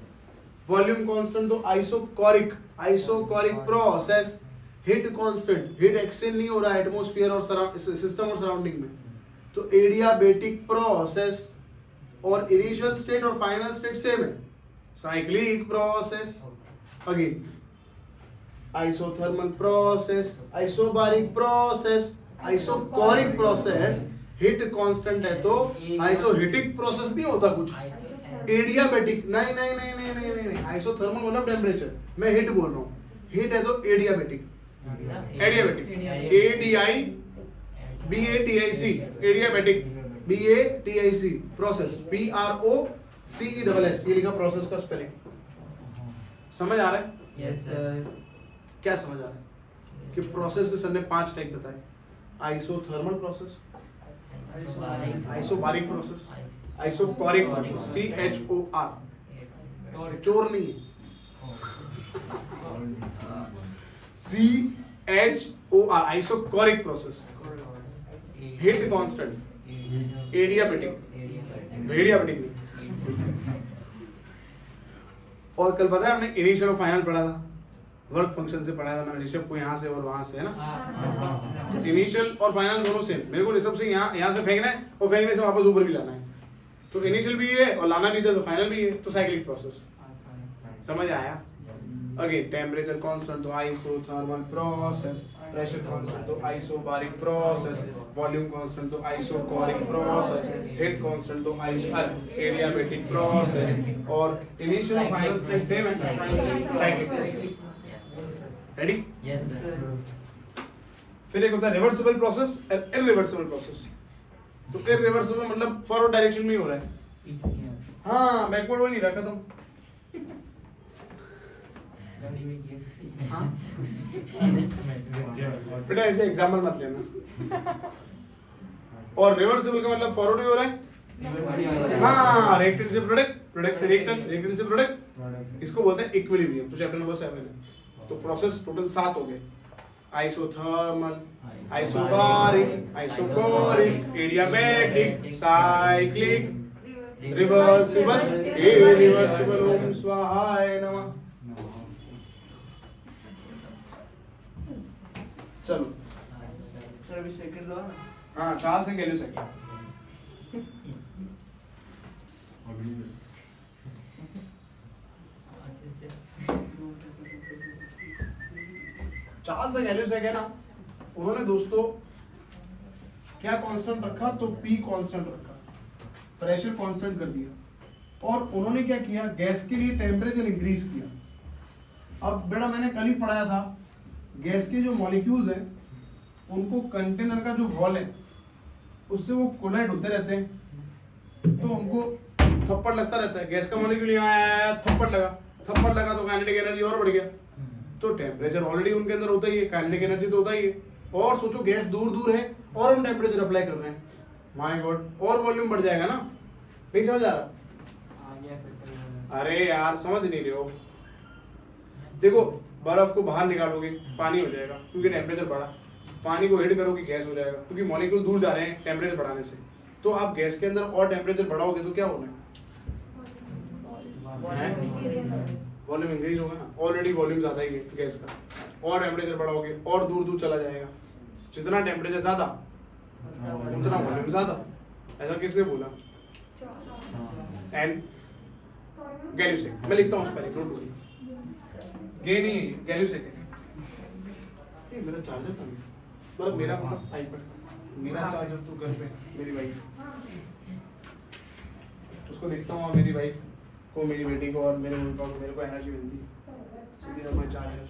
वॉल्यूम कांस्टेंट तो isochoric process, heat constant, heat exchange नहीं हो रहा है एटमॉस्फेयर और सिस्टम और सराउंडिंग में, तो एडियाबेटिक प्रोसेस, और इनिशियल स्टेट और फाइनल स्टेट सेम है, cyclic process. Again isothermal process, isobaric process, isochoric process, heat constant है तो आइसोहीटिक प्रोसेस नहीं होता कुछ, एडियाबेटिक नहीं, आइसोथर्मल मतलब टेम्परेचर, मैं हीट बोल रहा हूँ, हीट है तो adiabatic, ADI BATIC, adiabatic BATIC process, PROCESS, ये लिखा प्रोसेस का स्पेलिंग। समझ आ रहा है? Yes sir. क्या समझ आ रहा है कि प्रोसेस के सर ने 5 टाइप बताए? Isothermal process, isobaric process, isochoric process, CHOR, चोर नहीं है, CHOR, isochoric process, heat constant, adiabatic, भेड़ियाबेटिक नहीं। और कल पता है हमने इनिशियल और फाइनल पढ़ा था, वर्क फंक्शन से पढ़ाया था मैंने ऋषभ को, यहाँ से और वहां से, है ना? इनिशियल और फाइनल दोनों सेम, मेरे को ऋषभ से यहाँ से फेंकना है और फेंकने से वापस ऊपर भी लाना है, तो इनिशियल भी है और लाना भी था तो फाइनल भी है, तो साइक्लिक प्रोसेस। समझ आया? अगेन टेम्परेचर कांस्टेंट तो आइसोथर्मल प्रोसेस, प्रेशर कांस्टेंट तो आइसोबारिक प्रोसेस, वॉल्यूम कांस्टेंट तो आइसोकोरिक प्रोसेस, हीट कांस्टेंट तो एडियाबेटिक प्रोसेस, और इनिशियल और फाइनल स्टेट सेम है, साइक्लिक। रेडी? Yes sir. फिर एक होता है रिवर्सिबल प्रोसेस और इरिवर्सिबल प्रोसेस। तो इरिवर्सिबल मतलब फॉरवर्ड डायरेक्शन में ही हो रहा है, पीछे नहीं आता। हाँ, बैकवर्ड वो नहीं रखा तुम। गाड़ी में किया। हाँ? बेटा ऐसे एग्जाम्पल मत लेना। और रिवर्सिबल का मतलब फॉरवर्ड भी हो रहा है, हाँ, रिएक्टेंट से प्रोडक्ट, प्रोडक्ट से रिएक्टेंट, रिएक्टेंट से प्रोडक्ट, इसको बोलते हैं इक्विलिब्रियम। तो चैप्टर नंबर 7 है, तो प्रोसेस टोटल 7 हो गए, isothermal, isobaric, isochoric, adiabatic, cyclic, reversible, irreversible. ओम स्वाहाय नमः। चलो सर अभी सेकंड लो ना। हाँ, Charles and Gay Lussac. Charles and Gay Lussac है ना, उन्होंने दोस्तों क्या कांस्टेंट रखा? तो P कांस्टेंट रखा, प्रेशर कांस्टेंट कर दिया, और उन्होंने क्या किया? गैस के लिए टेम्परेचर इंक्रीज किया। अब बेटा मैंने कल ही पढ़ाया था, गैस के जो मॉलिक्यूल्स हैं उनको कंटेनर का जो वॉल है उससे वो कोलाइड होते रहते हैं, तो उनको थप्पड़ लगता रहता है। गैस का मॉलिक्यूल यहाँ आया, थप्पड़ लगा तो काइनेटिक एनर्जी और बढ़ गया, तो टेम्परेचर ऑलरेडी उनके अंदर होता ही है, काइनेटिक एनर्जी तो होता ही है। और सोचो गैस दूर दूर है और हम टेम्परेचर अप्लाई कर रहे हैं, माय गॉड, और वॉल्यूम बढ़ जाएगा ना। नहीं समझ आ रहा? अरे यार समझ नहीं रहे हो। देखो बर्फ को बाहर निकालोगे पानी हो जाएगा क्योंकि टेम्परेचर बढ़ा, पानी को हीट करोगे गैस हो जाएगा क्योंकि मॉलिक्यूल दूर जा रहे हैं टेम्परेचर बढ़ाने से। तो आप गैस के अंदर और टेम्परेचर बढ़ाओगे तो क्या होना है? वॉल्यूम इंक्रीज होगा ना, ऑलरेडी वॉल्यूम ज़्यादा ही है गैस का, और टेम्परेचर बढ़ाओगे और दूर दूर चला जाएगा, जितना टेम्परेचर ज़्यादा उतना वॉल्यूम ज़्यादा। ऐसा किसने बोला? एंड गैल्यूसेक, मैं लिखता हूँ उस पर, डोंट वरी, गे नहीं गैल्यूसेक है। मेरा चार्जर था, मतलब मेरा आईपैड, मेरा चार्जर तो घर पे, मेरी वाइफ, उसको देखता हूँ, मेरी वाइफ को, मेरी बेटी को और मेरे मम्मी पापा को, मेरे को एनर्जी मिलती है। मैं चार्जर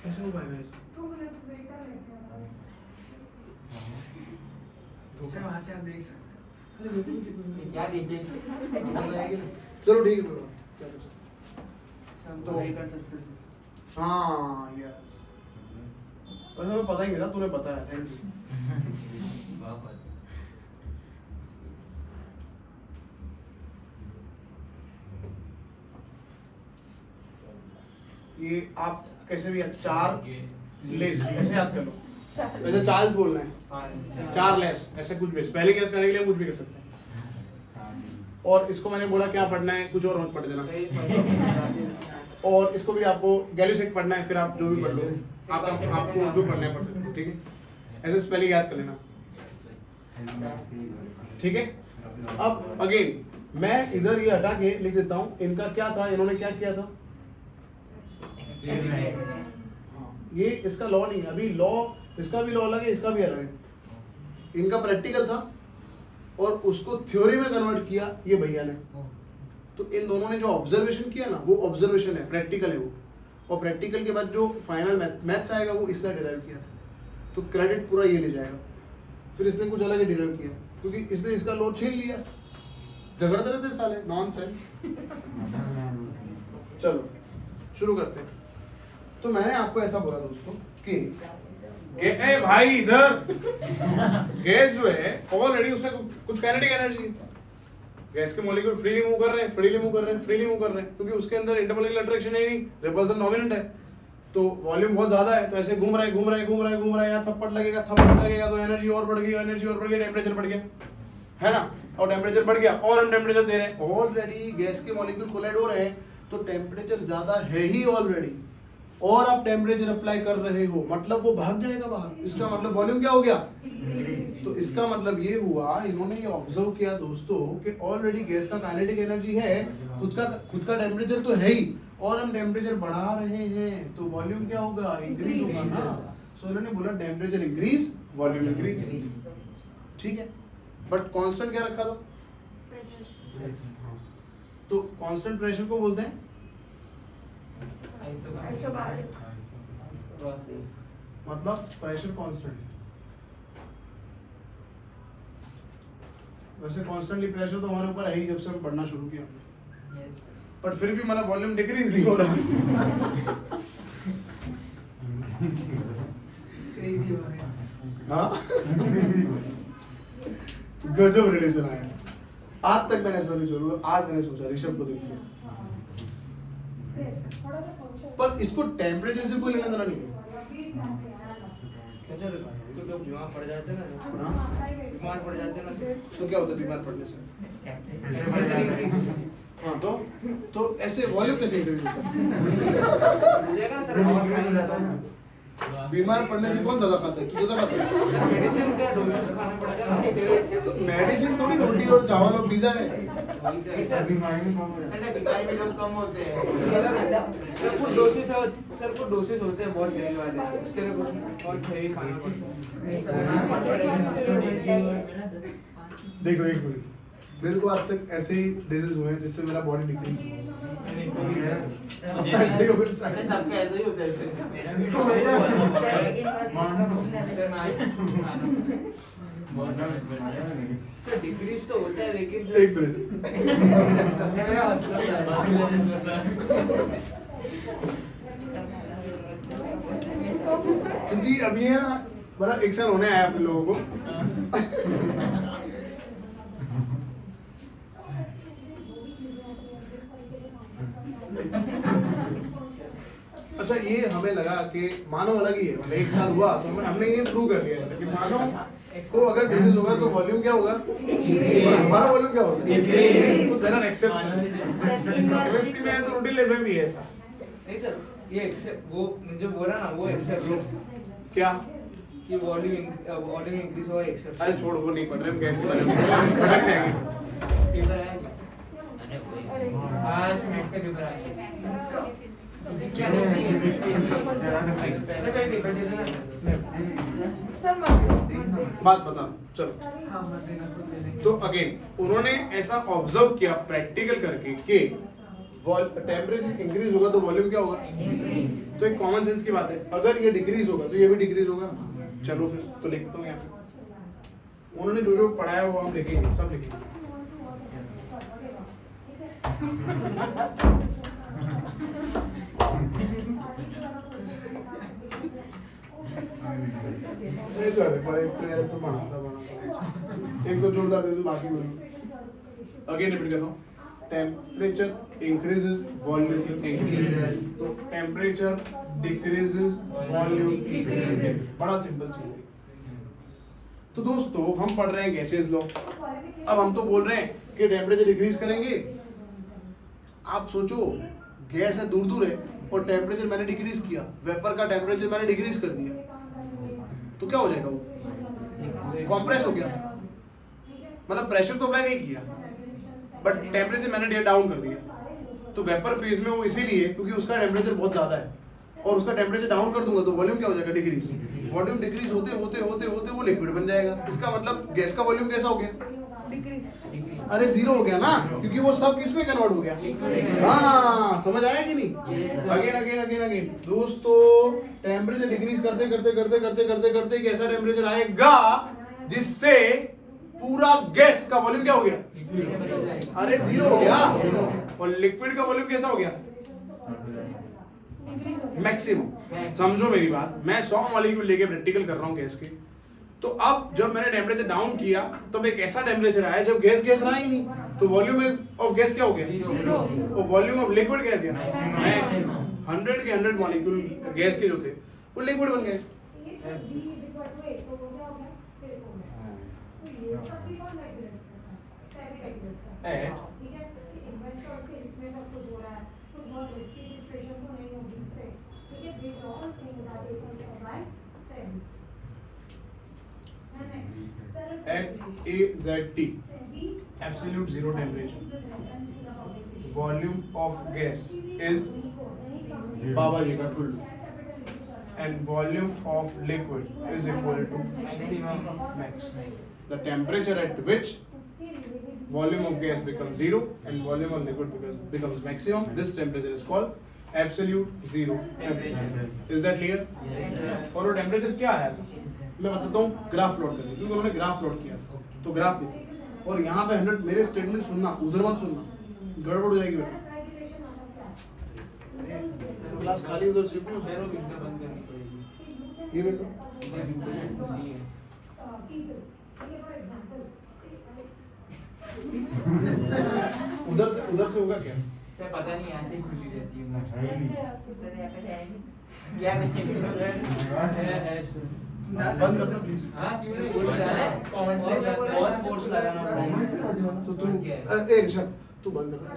कैसे हो पाएगा ऐसे? दूसरे वहां से आप देख सकते अरे बिल्कुल देखो, क्या देखे? चलो ठीक है ब्रो, हम तो नहीं कर सकते थे। हाँ यस, वैसे हमें पता ही नहीं था, तूने बताया, थैंक यू। ये आप कैसे भी चार लेस ऐसे याद कर लो, वैसे चार्ल्स बोलना है, चार लेस ऐसे कुछ भी, स्पेलिंग याद करने के लिए हम कुछ भी कर सकते हैं। और इसको मैंने बोला क्या पढ़ना है, कुछ और मत पढ़ देना। और इसको भी आपको गैल्यूसेक पढ़ना है, फिर आप जो भी पढ़ लो, आपको जो पढ़ना है पढ़ सकते हो, ठीक है? ऐसे स्पेलिंग याद कर लेना, ठीक है? अब अगेन मैं इधर ये हटा के लिख देता हूँ, इनका क्या था, इन्होंने क्या किया था? ये इसका लॉ नहीं है, अभी लॉ, इसका भी लॉ अलग है, इसका भी अलग है। इनका प्रैक्टिकल था और उसको थ्योरी में कन्वर्ट किया ये भैया ने। तो इन दोनों ने जो ऑब्जर्वेशन किया ना, वो ऑब्जर्वेशन है, प्रैक्टिकल है वो, और प्रैक्टिकल के बाद जो फाइनल मैथ्स आएगा वो इसने डिराइव किया था, तो क्रेडिट पूरा ये ले जाएगा। फिर इसने कुछ अलग ही डिराइव किया, क्योंकि इसने इसका लॉ छीन लिया, झगड़ते रहते साले, नॉनसेंस। चलो शुरू करते हैं। तो मैंने आपको ऐसा बोला दोस्तों कि ए भाई इधर गैस जो है ऑलरेडी उसमें कुछ काइनेटिक एनर्जी है, गैस के मॉलिक्यूल फ्रीली मूव कर रहे हैं, फ्रीली मूव कर रहे हैं, फ्रीली मूव कर रहे हैं, क्योंकि उसके अंदर इंटरमॉलिक्यूलर अट्रैक्शन है ही नहीं, रिपल्सन डोमिनेंट है, तो वॉल्यूम बहुत ज्यादा है, तो ऐसे घूम रहा है घूम रहा है घूम रहा है घूम रहा है, यहाँ थप्पड़ लगेगा तो एनर्जी और बढ़ गई, एनर्जी और बढ़ गई, टेम्परेचर बढ़ गया, है ना? और टेम्परेचर बढ़ गया और हम टेम्परेचर दे रहे हैं, ऑलरेडी गैस के मॉलिक्यूल कोलाइड हो रहे हैं, तो टेम्परेचर ज्यादा है ही ऑलरेडी, और आप टेम्परेचर अप्लाई कर रहे हो, मतलब वो भाग जाएगा बाहर, इसका मतलब वॉल्यूम क्या हो गया? तो इसका मतलब ये हुआ, इन्होंने ये ऑब्जर्व किया दोस्तों कि ऑलरेडी गैस का काइनेटिक एनर्जी है, खुद का टेम्परेचर तो है ही, और हम टेम्परेचर बढ़ा रहे हैं, तो वॉल्यूम क्या होगा? इंक्रीज होगा ना। सो इन्होंने बोला टेम्परेचर इंक्रीज, वॉल्यूम इंक्रीज, ठीक है? बट कांस्टेंट क्या रखा था? तो कांस्टेंट प्रेशर को बोलते हैं मतलब प्रेशर कांस्टेंट। वैसे कांस्टेंटली प्रेशर तो हमारे ऊपर है ही जब से हम पढ़ना शुरू किया, पर फिर भी मतलब वॉल्यूम डिक्रीज नहीं हो रहा। क्रेजी हो रहे हैं। हाँ गजब रिलेशन आया, आज तक मैंने ऐसा नहीं सोचा, आज मैंने सोचा ऋषभ को देखिए, पर इसको टेम्परेचर से कोई लेना देना नहीं है। कैसे रुका? तो लोग बीमार पड़ जाते हैं ना, हाँ? बीमार पड़ जाते हैं ना, तो क्या होता है बीमार पड़ने से? टेम्परेचर इंक्रीज हाँ तो ऐसे वॉल्यूम कैसे इंक्रीज होता है? हो जाएगा ना सर, और खाएंगे तो बीमार पड़ने से कौन ज्यादा खाता है? तू ज्यादा खाता है? मेडिसिन क्या डोज खाना पड़ेगा ना, तो मेडिसिन थोड़ी रोटी और चावल और पिज्जा है। बीमारी में लोग कम होते हैं सर, कुछ डोसेस होते हैं बहुत हेवी वाले, उसके लिए कुछ बहुत हेवी खाना पड़ता है। ऐसा बीमार पड़ेगा। देखो एक मिनट, मेरे को आज तक ऐसे ही डिजीज हुए हैं जिससे मेरा बॉडी डिक्रीज हुआ। ऐसे ही हो गया शायद। सबका ऐसा ही होता है। डिक्रीज तो होता है लेकिन एक मिनट, क्योंकि अभी है ना, बड़ा एक साल होने आया अपने लोगों को। अच्छा ये हमें लगा कि मानव अलग ही है, मतलब एक साल हुआ तो हमने ये प्रूव कर लिया है कि मानव को अगर डिजीज होगा तो वॉल्यूम क्या होगा, हमारा वॉल्यूम क्या होता है, तो देयर आर एक्सेप्शंस। केमिस्ट्री में है तो रूटीन लेवल में भी है ऐसा। नहीं सर, ये एक्सेप्ट वो जो बोला ना वो एक्सेप्ट क्या कि वॉल्यूम इंक्रीज हुआ एक्सेप्ट। अरे छोड़, वो नहीं पढ़ रहे हम, गैस के बारे में भटक जाएंगे। पेपर आया आज मैथ्स का पेपर आया इसका पहले कोई पेपर दे देना सर मत बात बता चलो। हाँ मत देना, खुद ले लेंगे। तो अगेन उन्होंने ऐसा ऑब्जर्व किया प्रैक्टिकल करके कि टेम्परेचर इंक्रीज होगा तो वॉल्यूम क्या होगा, तो एक कॉमन सेंस की बात है, अगर ये डिक्रीज होगा तो ये भी डिक्रीज होगा। चलो फिर तो लिख देता हूँ यहाँ पे, उन्होंने जो जो पढ़ाया वो हम लिखेंगे, सब लिखेंगे। एक तो जोरदार दे दो, बाकी बोलो। अगेन रिपीट कर रहा हूँ, टेम्परेचर इंक्रीजेस वॉल्यूम इंक्रीजेस, तो टेम्परेचर डिक्रीजेस वॉल्यूम डिक्रीजेस, बड़ा सिंपल चीज है। तो दोस्तों हम पढ़ रहे हैं गैसेस लॉ। अब हम तो बोल रहे हैं कि टेम्परेचर डिक्रीज करेंगे। आप सोचो गैस है दूर दूर है और टेम्परेचर मैंने डिक्रीज किया, वेपर का टेम्परेचर मैंने डिक्रीज कर दिया, तो क्या हो जाएगा, वो कॉम्प्रेस हो गया, मतलब प्रेशर तो अप्लाई नहीं किया बट टेम्परेचर मैंने डाउन कर दिया। तो वेपर फेज में वो इसीलिए क्योंकि उसका टेम्परेचर बहुत ज्यादा है और उसका टेम्परेचर डाउन कर दूंगा तो वॉल्यूम क्या हो जाएगा, डिक्रीज। वॉल्यूम डिक्रीज होते होते होते होते वो लिक्विड बन जाएगा। इसका मतलब गैस का वॉल्यूम कैसा हो गया, अरे जीरो हो गया ना, क्योंकि वो सब किस में कन्वर्ट हो गया। हाँ समझ आया कि नहीं। अगेन अगेन अगेन अगेन दोस्तों, टेम्परेचर डिक्रीज करते करते करते करते करते करते एक ऐसा टेम्परेचर आएगा जिससे पूरा गैस का वॉल्यूम क्या हो गया, अरे जीरो हो गया। और लिक्विड का वॉल्यूम कैसा हो गया, मैक्सिमम। समझो मेरी बात, मैं 100 मॉलिक्यूल लेके प्रैक्टिकल कर रहा हूँ गैस के। तो अब जब मैंने टेम्परेचर डाउन किया तब एक ऐसा टेम्परेचर आया जब गैस गैस रहा ही नहीं, तो वॉल्यूम ऑफ गैस क्या हो गया, और वॉल्यूम ऑफ लिक्विड क्या दिया, मैक्सिमम। 100 के 100 मॉलिक्यूल गैस के जो थे वो लिक्विड बन गए। At AZT, absolute zero temperature, volume of gas is Baba ji ka ठुल्लू, and volume of liquid is equal to maximum max. The temperature at which volume of gas becomes zero and volume of liquid becomes maximum, this temperature is called absolute zero temperature. Is that clear? और वो temperature क्या आया था मैं बताता हूँ, graph plot करके, क्योंकि उन्होंने ग्राफ प्लॉट किया तो ग्राफ देखो। और यहाँ पे 100, मेरे स्टेटमेंट सुनना, उधर मत सुनना, गड़बड़ हो जाएगी बेटा। क्लास खाली उधर शिफ्ट हो, बंद करनी पड़ेगी ये बेटा उधर से होगा क्या, सर पता नहीं ऐसे ही खुली रहती है सर यहाँ पे है नहीं। क्या नहीं बंद करना प्लीज। हाँ क्यों नहीं बोल रहा है कमेंट्स में बहुत फोर्स लगाना पड़ेगा। तो तू एक शब्द तू बंद कर दे।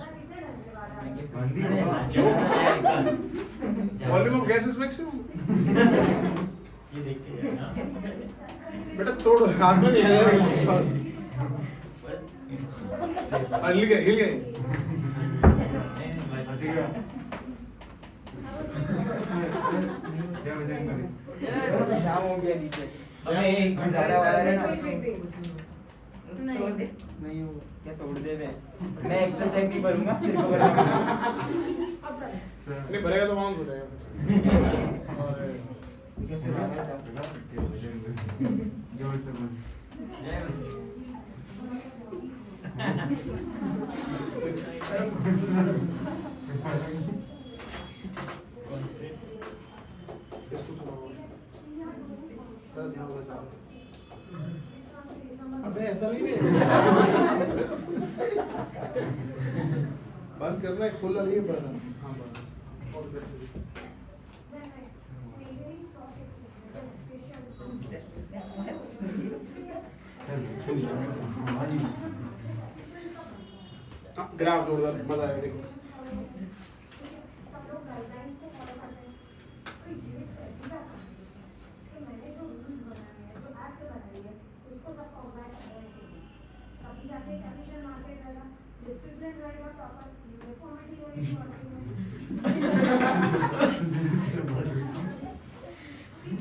Volume of gas is maximum. ये देखते हैं ना बेटा तोड़ हाथ में नहीं आया हिल गए शाम हो गया नीचे अबे एक घंटा वाला है ना तोड़ दे। नहीं वो क्या तोड़ दे मैं एक्सेल चेक नहीं करूंगा तेरे को करूंगा नहीं भरेगा तो बाउंस हो जाएगा। और कैसे भागा था जोर से बोल इसको थोड़ा ध्यान रखना। अबे ऐसा नहीं है बंद करना है, खोलना नहीं है, पड़ना। हाँ बस और कैसे ग्राफ जोरदार मजा आएगा देखो।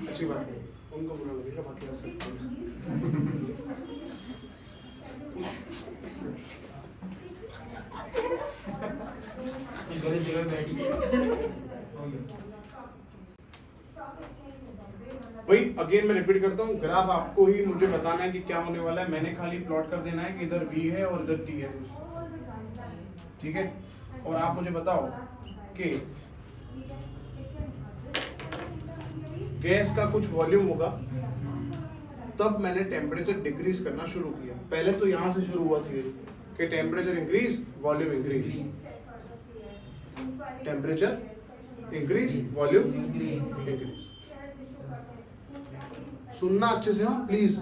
अच्छी बात है, उनको बुरा लगेगा बाकी ऐसे गलत जगह बैठी भाई अगेन मैं रिपीट करता हूँ, ग्राफ आपको ही मुझे बताना है कि क्या होने वाला है। मैंने खाली प्लॉट कर देना है कि इधर V है और इधर T है दोस्तों, ठीक है। और आप मुझे बताओ कि गैस का कुछ वॉल्यूम होगा, तब मैंने टेम्परेचर डिक्रीज करना शुरू किया। पहले तो यहाँ से शुरू हुआ थी कि temperature increase volume increase, temperature increase volume increase. सुनना अच्छे से हाँ प्लीज।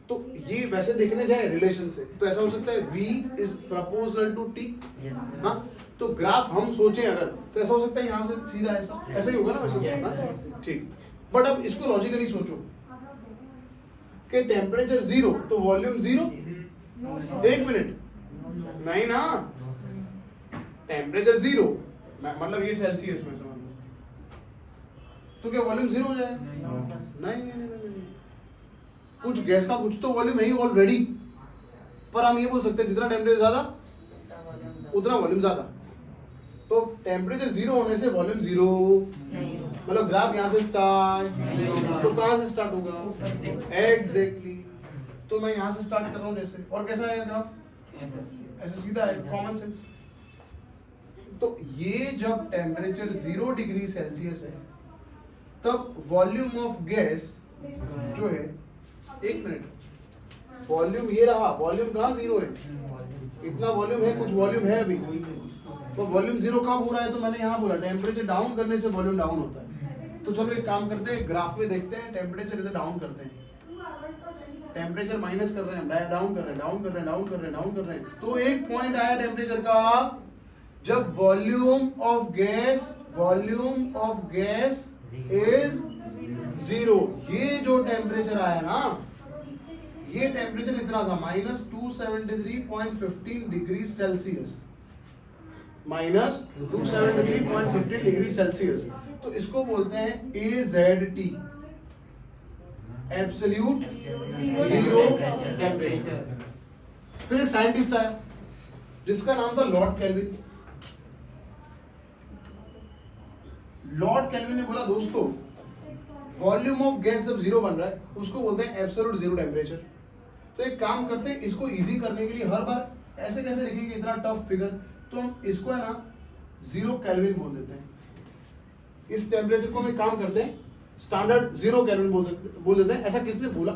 तो ये वैसे देखने जाए रिलेशन से तो ऐसा हो सकता है V is proportional to T, हाँ। तो ग्राफ हम सोचें अगर तो ऐसा हो सकता है यहाँ से सीधा ऐसा ही होगा ना वैसे, हाँ? ठीक। बट अब इसको लॉजिकली सोचो कि टेम्परेचर 0 तो वॉल्यूम 0। एक मिनट, नहीं ना, टेम्परेचर 0 मतलब ये सेल्सियस में समझ लो, तो क्या वॉल्यूम 0 हो जाएगा? नहीं, कुछ गैस का कुछ तो वॉल्यूम है ही ऑलरेडी। पर हम ये बोल सकते हैं जितना टेम्परेचर ज्यादा उतना वॉल्यूम ज्यादा। तो टेम्परेचर 0 होने से वॉल्यूम 0, मतलब ग्राफ यहाँ से स्टार्ट, तो कहाँ से स्टार्ट होगा? एग्जैक्टली। तो मैं यहाँ से स्टार्ट कर रहा हूँ जैसे, और कैसा आएगा ग्राफ? ऐसे सीधा है, कॉमन सेंस। तो ये जब टेम्परेचर 0 डिग्री सेल्सियस है तब वॉल्यूम ऑफ गैस जो है, एक मिनट, वॉल्यूम ये रहा, वॉल्यूम कहाँ 0 है? इतना वॉल्यूम है, कुछ वॉल्यूम है अभी। तो वॉल्यूम 0 कब हो रहा है? तो मैंने यहाँ बोला टेम्परेचर डाउन करने से वॉल्यूम डाउन होता है। तो चलो एक काम करते हैं, ग्राफ में देखते हैं, टेम्परेचर इधर डाउन करते हैं, टेम्परेचर माइनस कर रहे हैं, डाउन कर रहे हैं, डाउन कर रहे हैं, डाउन कर रहे हैं, डाउन कर रहे हैं। तो एक पॉइंट आया टेम्परेचर का जब वॉल्यूम ऑफ गैस इज 0। ये जो टेम्परेचर आया ना, ये टेम्परेचर इतना था -273.15 डिग्री सेल्सियस, -273.15 डिग्री सेल्सियस। तो इसको बोलते हैं AZT, एब्सोल्यूट जीरो टेम्परेचर। फिर एक साइंटिस्ट आया जिसका नाम था लॉर्ड केल्विन। लॉर्ड केल्विन ने बोला दोस्तों वॉल्यूम ऑफ गैस जब 0 बन रहा है उसको बोलते हैं एब्सोल्यूट जीरो टेम्परेचर। तो एक काम करते हैं, इसको इजी करने के लिए हर बार ऐसे कैसे लिखेंगे इतना टफ फिगर, तो हम इसको है ना 0 केल्विन बोल देते हैं। इस टेम्परेचर को हम एक काम करते हैं स्टैंडर्ड 0 केल्विन बोल देते हैं। ऐसा किसने बोला?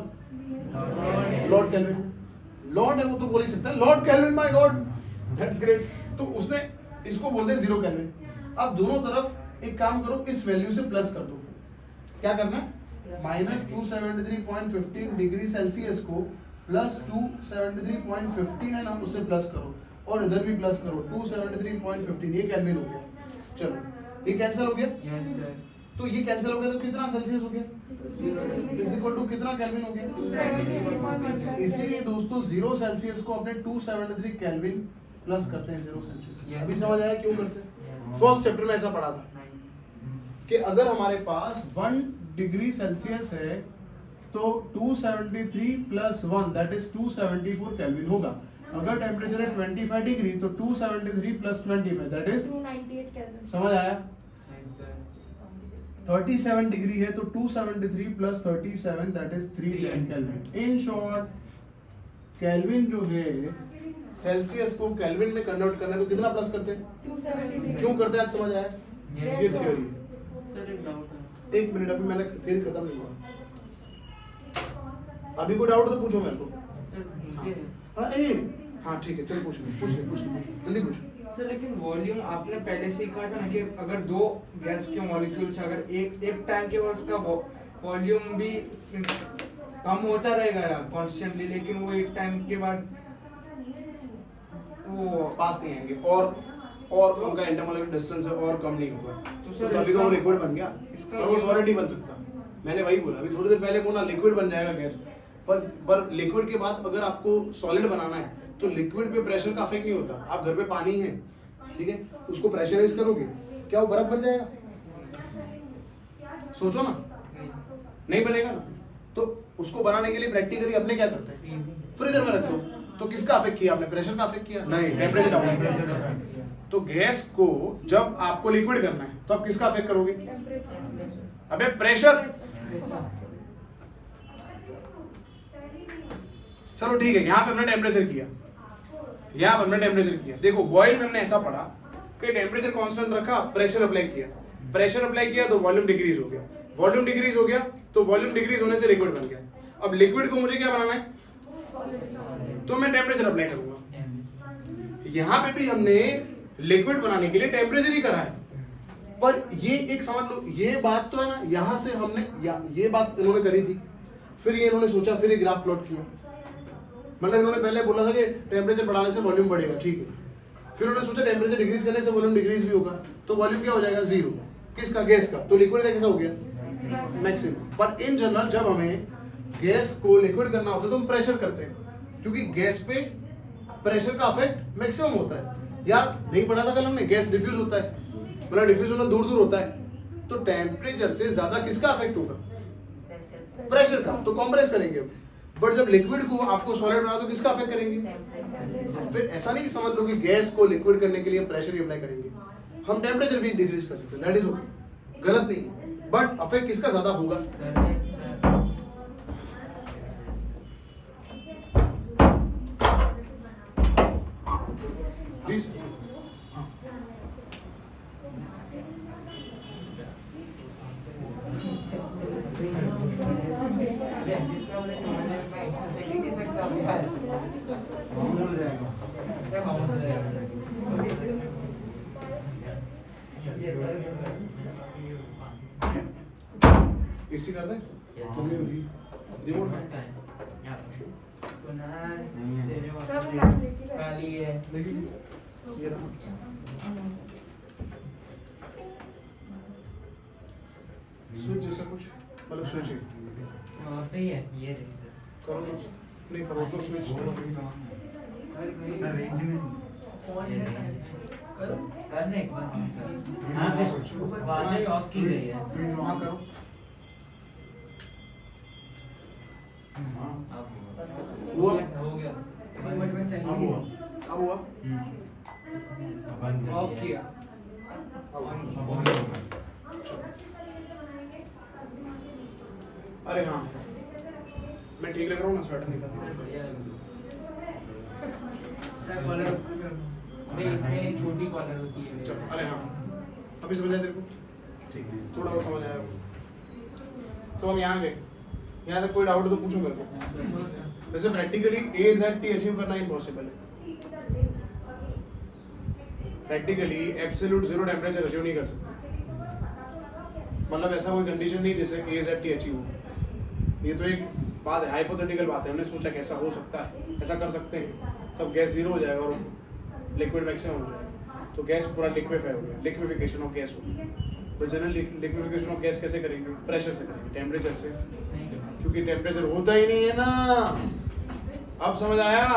Lord kelvin. लॉर्ड है वो तो बोल ही सकता है, Lord kelvin my God, that's great. तो उसने इसको बोल दिया 0 केल्विन। अब दोनों तरफ एक काम करो, इस वैल्यू से प्लस कर दो। क्या करना है? -273.15 डिग्री सेल्सियस को +273.15 है ना, उससे प्लस करो और इधर भी प्लस करो 273.15, ये केल्विन हो गया। चलो ये कैंसिल हो गया। Yes sir. तो ये कैंसिल हो गया तो कितना सेल्सियस हो गया? इज इक्वल टू कितना केल्विन हो गया? इसीलिए दोस्तों 0 सेल्सियस को अपने 273 केल्विन प्लस करते हैं 0 सेल्सियस। अभी समझ आया क्यों करते हैं? फर्स्ट चैप्टर में ऐसा पढ़ा था कि अगर हमारे पास 1 डिग्री सेल्सियस है तो 273 + 1 दैट इज 274 केल्विन होगा। अगर टेम्परेचर है 25 डिग्री तो 273 + 25 दैट इज 298 केल्विन। समझ आया? Yes sir. 37 डिग्री है तो 273 + 37 that is 310 kelvin. In short kelvin जो है सेल्सियस को केल्विन में कन्वर्ट करना है तो कितना प्लस करते हैं? 273। क्यों करते हैं आज समझ आया? ये थ्योरी। सर एक डाउट है। एक मिनट, अभी मैंने थ्योरी खत्म नहीं हुआ। अभी कोई डाउट तो पूछो मेरे को। सर मुझे हाँ ठीक है, चलो पूछ जल्दी पूछो। सर लेकिन वॉल्यूम आपने पहले से ही कहा था ना कि अगर 2 गैस के मॉलिक्यूल्स अगर एक टैंक के उसका वॉल्यूम भी कम होता रहेगा कॉन्स्टेंटली, लेकिन वो एक टाइम के बाद वो पास नहीं आएंगे और उनका इंटरमोलिकुलर डिस्टेंस है और कम नहीं होगा, तो तो सर तभी तो वो लिक्विड बन गया। इसका और वो सॉलिड नहीं बन सकता। मैंने वही बोला अभी थोड़ी देर पहले, बोला लिक्विड बन जाएगा गैस, पर लिक्विड के बाद अगर आपको सॉलिड बनाना है तो लिक्विड पे प्रेशर का अफेक्ट नहीं होता। आप घर पे पानी है, ठीक है, उसको प्रेशराइज करोगे, क्या वो बर्फ बन जाएगा? सोचो ना, नहीं बनेगा ना। तो उसको बनाने के लिए प्रैक्टिकली अपने क्या करते हैं, फ्रीजर में रख दो, तो किसका अफेक्ट किया आपने? प्रेशर का अफेक्ट किया? नहीं, टेम्परेचर डाउन। तो गैस को जब आपको लिक्विड करना है तो आप किसका अफेक्ट करोगे? अबे प्रेशर। चलो ठीक है, यहाँ पे हमने टेम्परेचर किया, यहाँ पे हमने टेम्परेचर किया। देखो बॉयल में हमने ऐसा पढ़ा कि टेम्परेचर कांस्टेंट रखा, प्रेशर अप्लाई किया, प्रेशर अप्लाई किया तो वॉल्यूम डिक्रीज हो गया, वॉल्यूम डिक्रीज हो गया तो वॉल्यूम डिक्रीज होने से लिक्विड बन गया। अब लिक्विड को मुझे क्या बनाना है, तो मैं टेम्परेचर अप्लाई करूंगा। यहाँ पे भी हमने लिक्विड बनाने के लिए टेम्परेचर ही करा है, पर ये एक समझ लो, ये बात तो है ना, यहाँ से हमने ये बात इन्होंने करी थी, फिर ये इन्होंने सोचा, फिर ये ग्राफ प्लॉट किया। मतलब इन्होंने पहले बोला था कि टेम्परेचर बढ़ाने से वॉल्यूम बढ़ेगा, ठीक है, फिर उन्होंने सोचा टेम्परेचर डिक्रीज करने से वॉल्यूम डिक्रीज भी होगा, तो वॉल्यूम क्या हो जाएगा? जीरो। किसका? गैस का। तो लिक्विड का कैसा हो गया? मैक्सिमम। पर इन जनरल जब हमें गैस को लिक्विड करना होता है तो हम प्रेशर करते हैं, क्योंकि गैस पे प्रेशर का अफेक्ट मैक्सिमम होता है। यार नहीं पढ़ा था कल हमने, गैस डिफ्यूज होता है, मतलब डिफ्यूज होना दूर दूर होता है, तो टेम्परेचर से ज्यादा किसका अफेक्ट होगा? प्रेशर का। तो कंप्रेस करेंगे। बट जब लिक्विड को आपको सॉलिड बनाना तो किसका अफेक्ट करेंगे? फिर ऐसा नहीं समझ लो कि गैस को लिक्विड करने के लिए प्रेशर ही अप्लाई करेंगे, हम टेम्परेचर भी डिक्रीज कर सकते हैं, दैट इज ओके, गलत नहीं, बट अफेक्ट किसका ज्यादा होगा? जी सर। हाँ। इसी कर दे रिमोट है। सब लाभ लेके गए। काली है। ये रहा। स्विच जैसा कुछ, मतलब स्विच है। वहाँ पे ही है, ये रही सर। करो तो, नहीं करो तो स्विच। ऑन है शायद। करो। करने एक बार ऑन कर। हाँ जी, वहाँ से ही ऑफ की गई है। हाँ करो। अब हुआ? हो गया। रिमोट में सेल अब हुआ? अब हुआ? ऑफ किया। अरे हाँ, मैं ठीक लग रहा हूँ ना? स्वेटर निकाल। सर कॉलर अबे इसमें छोटी कॉलर होती है। चलो, अरे हाँ, अभी समझ आया तेरे को? ठीक है, थोड़ा और समझ आया। तो हम यहाँ गए, यहाँ तक कोई डाउट तो पूछो मेरे को। वैसे प्रैक्टिकली ए जेड टी अचीव करना इम्पॉसिबल है। Practically absolute zero temperature achieve नहीं कर सकते, मतलब ऐसा कोई कंडीशन नहीं जैसे ए जेड टी अचीव हो। ये तो एक बात है, हाइपोथेटिकल बात है, हमने सोचा कि ऐसा हो सकता है, ऐसा कर सकते हैं, तब गैस जीरो हो जाएगा और लिक्विड मैक्सिमम हो जाएगा, तो गैस पूरा लिक्विफाई हो गया, लिक्विफिकेशन ऑफ गैस हो गया। तो जनरल लिक्विफिकेशन ऑफ गैस कैसे करेंगे? प्रेशर से करेंगे, टेम्परेचर से, क्योंकि टेम्परेचर होता ही नहीं है ना। अब समझ आया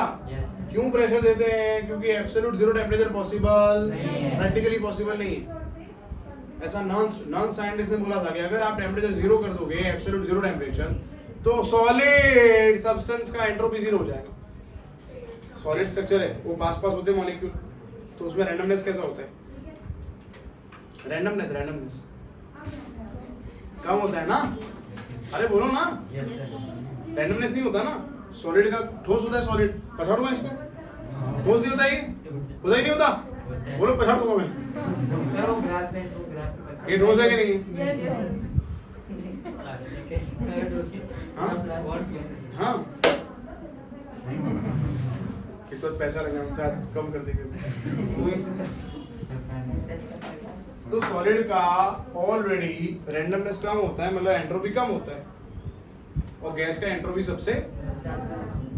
क्यों प्रेशर देते हैं? क्योंकि absolute zero temperature possible practically possible नहीं है। ऐसा नॉन साइंटिस्ट ने बोला था कि अगर आप टेम्परेचर जीरो कर दोगे, एब्सोल्यूट जीरो टेम्परेचर, तो सॉलिड सब्सटेंस का एंट्रोपी जीरो हो जाएगा। सॉलिड स्ट्रक्चर है, वो पास पास होते मॉलिक्यूल, तो उसमें रैंडमनेस कैसा होता है? रैंडमनेस कम होता है ना? अरे बोलो ना, रैंडमनेस नहीं होता ना। सॉलिड का ठोस होता है, सॉलिड पछाड़ दूंगा इसको, ठोस नहीं होता ये, होता ही नहीं होता, बोलो पछाड़ दूंगा मैं। सर वो ग्लास में ये ठोस है कि नहीं? Yes sir. हाँ? और क्या हाँ, कि तो पैसा लगा, शायद कम कर देंगे। तो सॉलिड का ऑलरेडी रैंडमनेस कम होता है, मतलब एंट्रोपी कम होता है, और गैस का एंट्रोपी सबसे।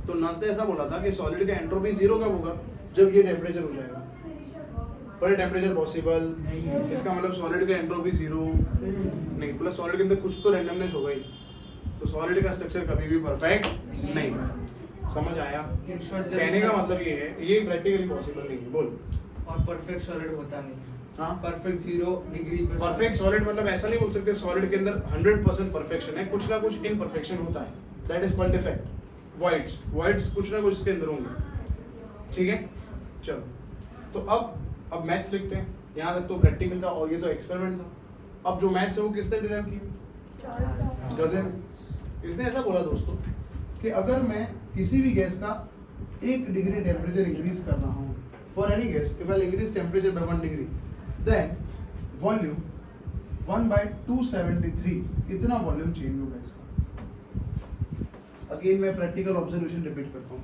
तो नर्स ने ऐसा बोला था कि सॉलिड का एंट्रोपी 0 कब होगा, जब ये टेम्परेचर हो जाएगा। पर टेम्परेचर पॉसिबल, इसका मतलब सॉलिड का एंट्रोपी 0 नहीं, प्लस सॉलिड के अंदर कुछ तो रैंडमनेस होगा ही, तो सॉलिड का स्ट्रक्चर कभी भी परफेक्ट नहीं है। समझ आया? कहने का मतलब ये है, ये प्रैक्टिकली पॉसिबल नहीं है। बोल। और परफेक्ट सॉलिड होता नहीं। हाँ, परफेक्ट 0 डिग्री पे परफेक्ट सॉलिड मतलब ऐसा नहीं बोल सकते सॉलिड के अंदर 100% परफेक्शन है, कुछ ना कुछ इम्परफेक्शन होता है, that is called defect. Voids कुछ ना कुछ इसके अंदर होंगे। ठीक है, चलो तो अब मैथ्स लिखते हैं। यहाँ तक तो प्रैक्टिकल था और ये तो एक्सपेरिमेंट था। अब जो मैथ्स है वो किसने डिराइव की? गधे ने। इसने ऐसा बोला दोस्तों कि अगर मैं किसी भी गैस का 1 डिग्री टेम्परेचर इंक्रीज कर रहा हूँ, for any gas if I increase temperature by 1 degree, then volume 1/273 इतना वॉल्यूम चेंज होगा इसका। अगेन मैं प्रैक्टिकल ऑब्जर्वेशन रिपीट करता हूँ।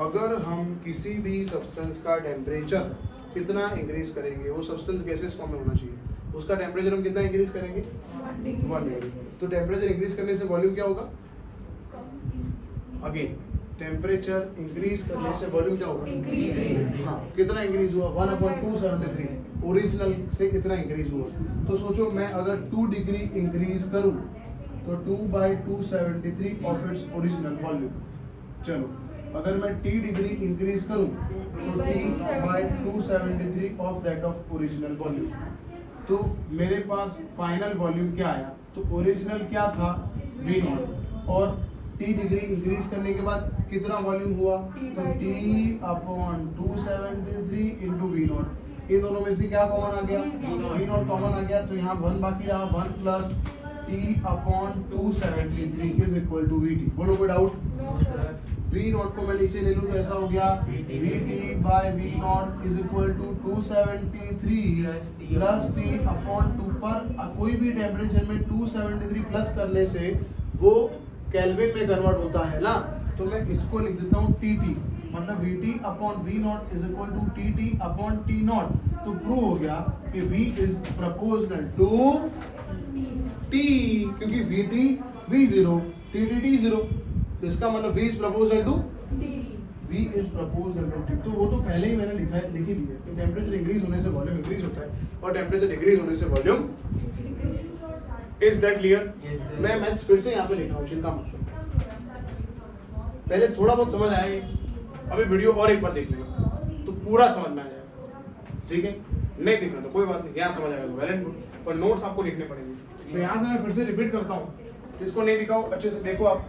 अगर हम किसी भी सब्सटेंस का टेम्परेचर कितना इंक्रीज करेंगे, वो सब्सटेंस गैसेस फॉर्म में होना चाहिए, उसका टेम्परेचर हम कितना इंक्रीज करेंगे? 1 डिग्री। तो टेम्परेचर इंक्रीज करने से वॉल्यूम क्या होगा? अगेन टेम्परेचर इंक्रीज करने से वॉल्यूम क्या होगा? इंक्रीज। हाँ, कितना इंक्रीज हुआ? 1/273 ओरिजिनल से कितना इंक्रीज हुआ? तो सोचो मैं अगर 2 डिग्री इंक्रीज करूं तो 2/273 ऑफ इट्स ओरिजिनल वॉल्यूम। चलो अगर मैं t डिग्री इंक्रीज करूं तो t/273 of that of original volume. तो मेरे पास फाइनल वॉल्यूम क्या आया? तो ओरिजिनल क्या था? V0, और t डिग्री इंक्रीज करने के बाद कितना वॉल्यूम हुआ? तो t/273 इंटू V0। इन दोनों में से क्या कॉमन आ गया? V0 कॉमन आ गया, तो यहाँ 1 बाकी रहा, 1 plus t/273 is equal to VT। बोलो कोई डाउट? V0 को मैं नीचे ले लूँ तो ऐसा हो गया VT/V0 is equal to 273 plus T/2 पर कोई भी टेम्परेचर में 273 प्लस करने से वो केल्विन में कन्वर्ट होता है ना, तो मैं इसको लिख देता हूँ TT, मतलब VT/V0 is equal to TT/T0। तो प्रूव हो गया कि V is proportional to T, क्योंकि VT V0 TT T0, तो इसका मतलब V is proportional to V is proportional to T। तो वो तो पहले ही मैंने लिखी दी है कि टेम्परेचर इंक्रीज होने से वॉल्यूम इंक्रीज होता है और टेम्परेचर डिक्रीज होने से वॉल्यूम। Is that clear? मैं मैथ्स फिर से यहाँ पे लिख रहा हूँ, चिंता मत करो। पहले थोड़ा बहुत समझ आया ये, अभी वीडियो और एक बार देख लेना तो पूरा समझ में आ जाएगा। ठीक है, नहीं दिखना तो कोई बात नहीं, यहाँ समझ आएगा तो वेल एंड गुड, पर नोट्स आपको लिखने पड़ेंगे। तो यहाँ से मैं फिर से रिपीट करता हूँ, जिसको नहीं दिखाओ अच्छे से देखो आप।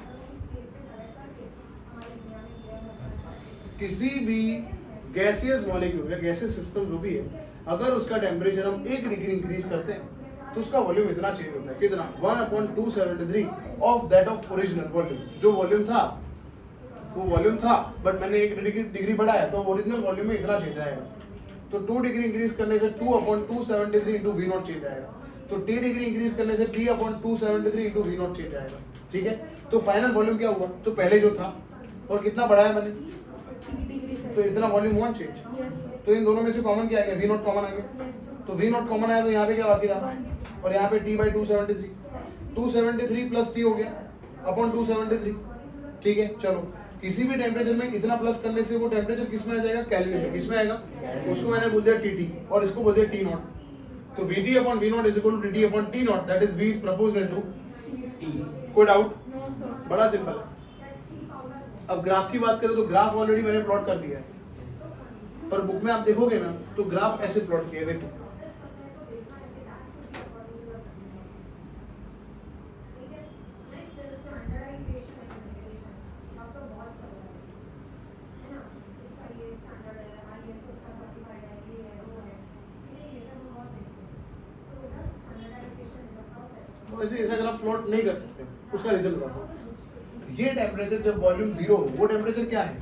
किसी भी गैसियस मॉलिक्यूल या गैसियस सिस्टम जो भी है, अगर उसका टेम्परेचर हम 1 डिग्री इंक्रीज करते हैं तो उसका वॉल्यूम इतना चेंज होता है। कितना? 1/273 of that of original volume. जो वॉल्यूम था वो वॉल्यूम था, बट मैंने 1 डिग्री बढ़ाया तो ओरिजिनल वॉल्यूम में इतना चेंज आएगा। तो 2 डिग्री इंक्रीज करने से 2/273 इंटू V0 चेंज आएगा। तो t डिग्री इंक्रीज करने से t/273 इंटू V0 चेंज आएगा। ठीक है, तो फाइनल वॉल्यूम क्या हुआ? तो पहले जो था और कितना बढ़ाया मैंने, तो इतना वॉल्यूम हुआ चेंज। तो इन दोनों में से कॉमन क्या आएगा? V0 कॉमन आ गया। तो V0 कॉमन आया तो यहाँ पे क्या बाकी रहा? और यहाँ पे t/273, 273 प्लस t हो गया अपॉन 273। ठीक है, चलो किसी भी टेम्परेचर में इतना प्लस करने से वो टेम्परेचर किस में आ जाएगा? केल्विन में। किस में आएगा? उसको मैंने बोल दिया TT और इसको बोल दिया T0। तो VT/V0 is equal to TT/T0, that is V is proportional to T। कोई डाउट? बड़ा सिंपल है। अब ग्राफ की बात करें तो ग्राफ ऑलरेडी मैंने प्लॉट कर दिया है, पर बुक में आप देखोगे ना तो ग्राफ ऐसे प्लॉट किया है, देखो। वैसे ऐसा अगर आप प्लॉट नहीं कर सकते, उसका रीजन बताता हूँ। ये टेम्परेचर जब वॉल्यूम 0 हो, वो टेम्परेचर क्या है?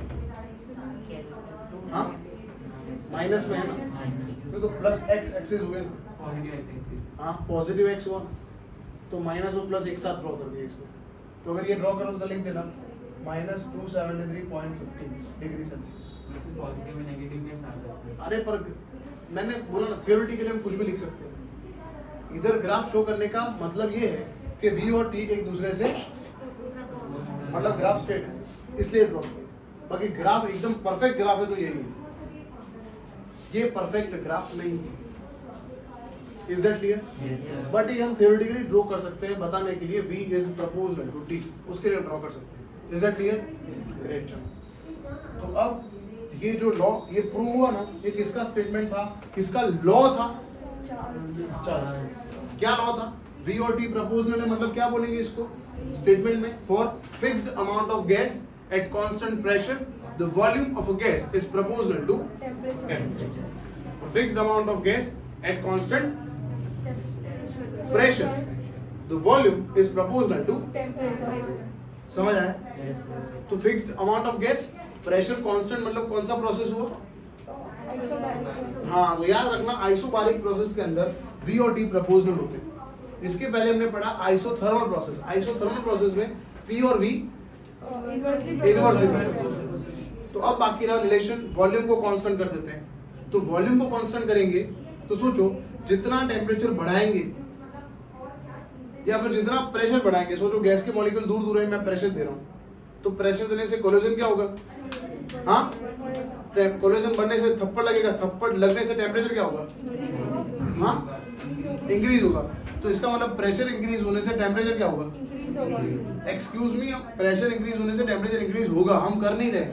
हाँ, माइनस में है ना, तो प्लस x एक्सिस हुए ना। हाँ, पॉजिटिव x हुआ, तो माइनस और प्लस एक साथ ड्रॉ कर दिया इसने। तो अगर ये ड्रॉ करो तो लिख देना -273.15 डिग्री सेल्सियस। अरे पर मैंने बोला ना, थियोरेटिकली हम कुछ भी लिख सकते हैं। इधर ग्राफ शो करने का मतलब ये है कि V और T एक दूसरे से मतलब ग्राफ स्ट्रेट है इसलिए ड्रॉ किया। बाकी ग्राफ एकदम परफेक्ट ग्राफ है तो यही है, ये परफेक्ट ग्राफ नहीं है। Is that clear? बट ये हम थ्योरेटिकली ड्रॉ कर सकते हैं बताने के लिए V is proposed to T, उसके लिए ड्रॉ कर सकते हैं। Is that clear? ग्रेट। तो अब ये जो लॉ ये प्रूव हुआ ना, ये किसका स्टेटमेंट था, किसका लॉ था? चार्ल्स। क्या लॉ था? V और T प्रपोजल है, मतलब क्या बोलेंगे इसको स्टेटमेंट में? For fixed amount of gas at constant pressure the volume of a gas is proportional to temperature. Fixed amount of gas at constant pressure the volume is proportional to temperature. समझ आया? तो fixed amount of gas, pressure constant, मतलब कौन सा process हुआ? हाँ, तो याद रखना आइसोबारिक प्रोसेस के अंदर V और T प्रपोर्शनल होते हैं। इसके पहले हमने पढ़ा आइसोथर्मल प्रोसेस। आइसोथर्मल प्रोसेस में P और V इनवर्सली। तो अब बाकी रहा रिलेशन, वॉल्यूम को कांस्टेंट कर देते हैं। तो वॉल्यूम को कांस्टेंट करेंगे तो सोचो जितना टेम्परेचर बढ़ाएंगे या फिर जितना प्रेशर बढ़ाएंगे, सोचो गैस के मॉलिक्यूल दूर दूर है, मैं प्रेशर दे रहा हूँ, तो प्रेशर देने से कोलिजन क्या होगा? हाँ, कोलिजन बनने से थप्पड़ लगेगा, थप्पड़ लगने से टेम्परेचर क्या होगा? हाँ, इंक्रीज होगा। तो इसका मतलब प्रेशर इंक्रीज होने से टेम्परेचर क्या होगा? एक्सक्यूज मी, प्रेशर इंक्रीज होने से टेम्परेचर इंक्रीज होगा, हम कर नहीं रहे,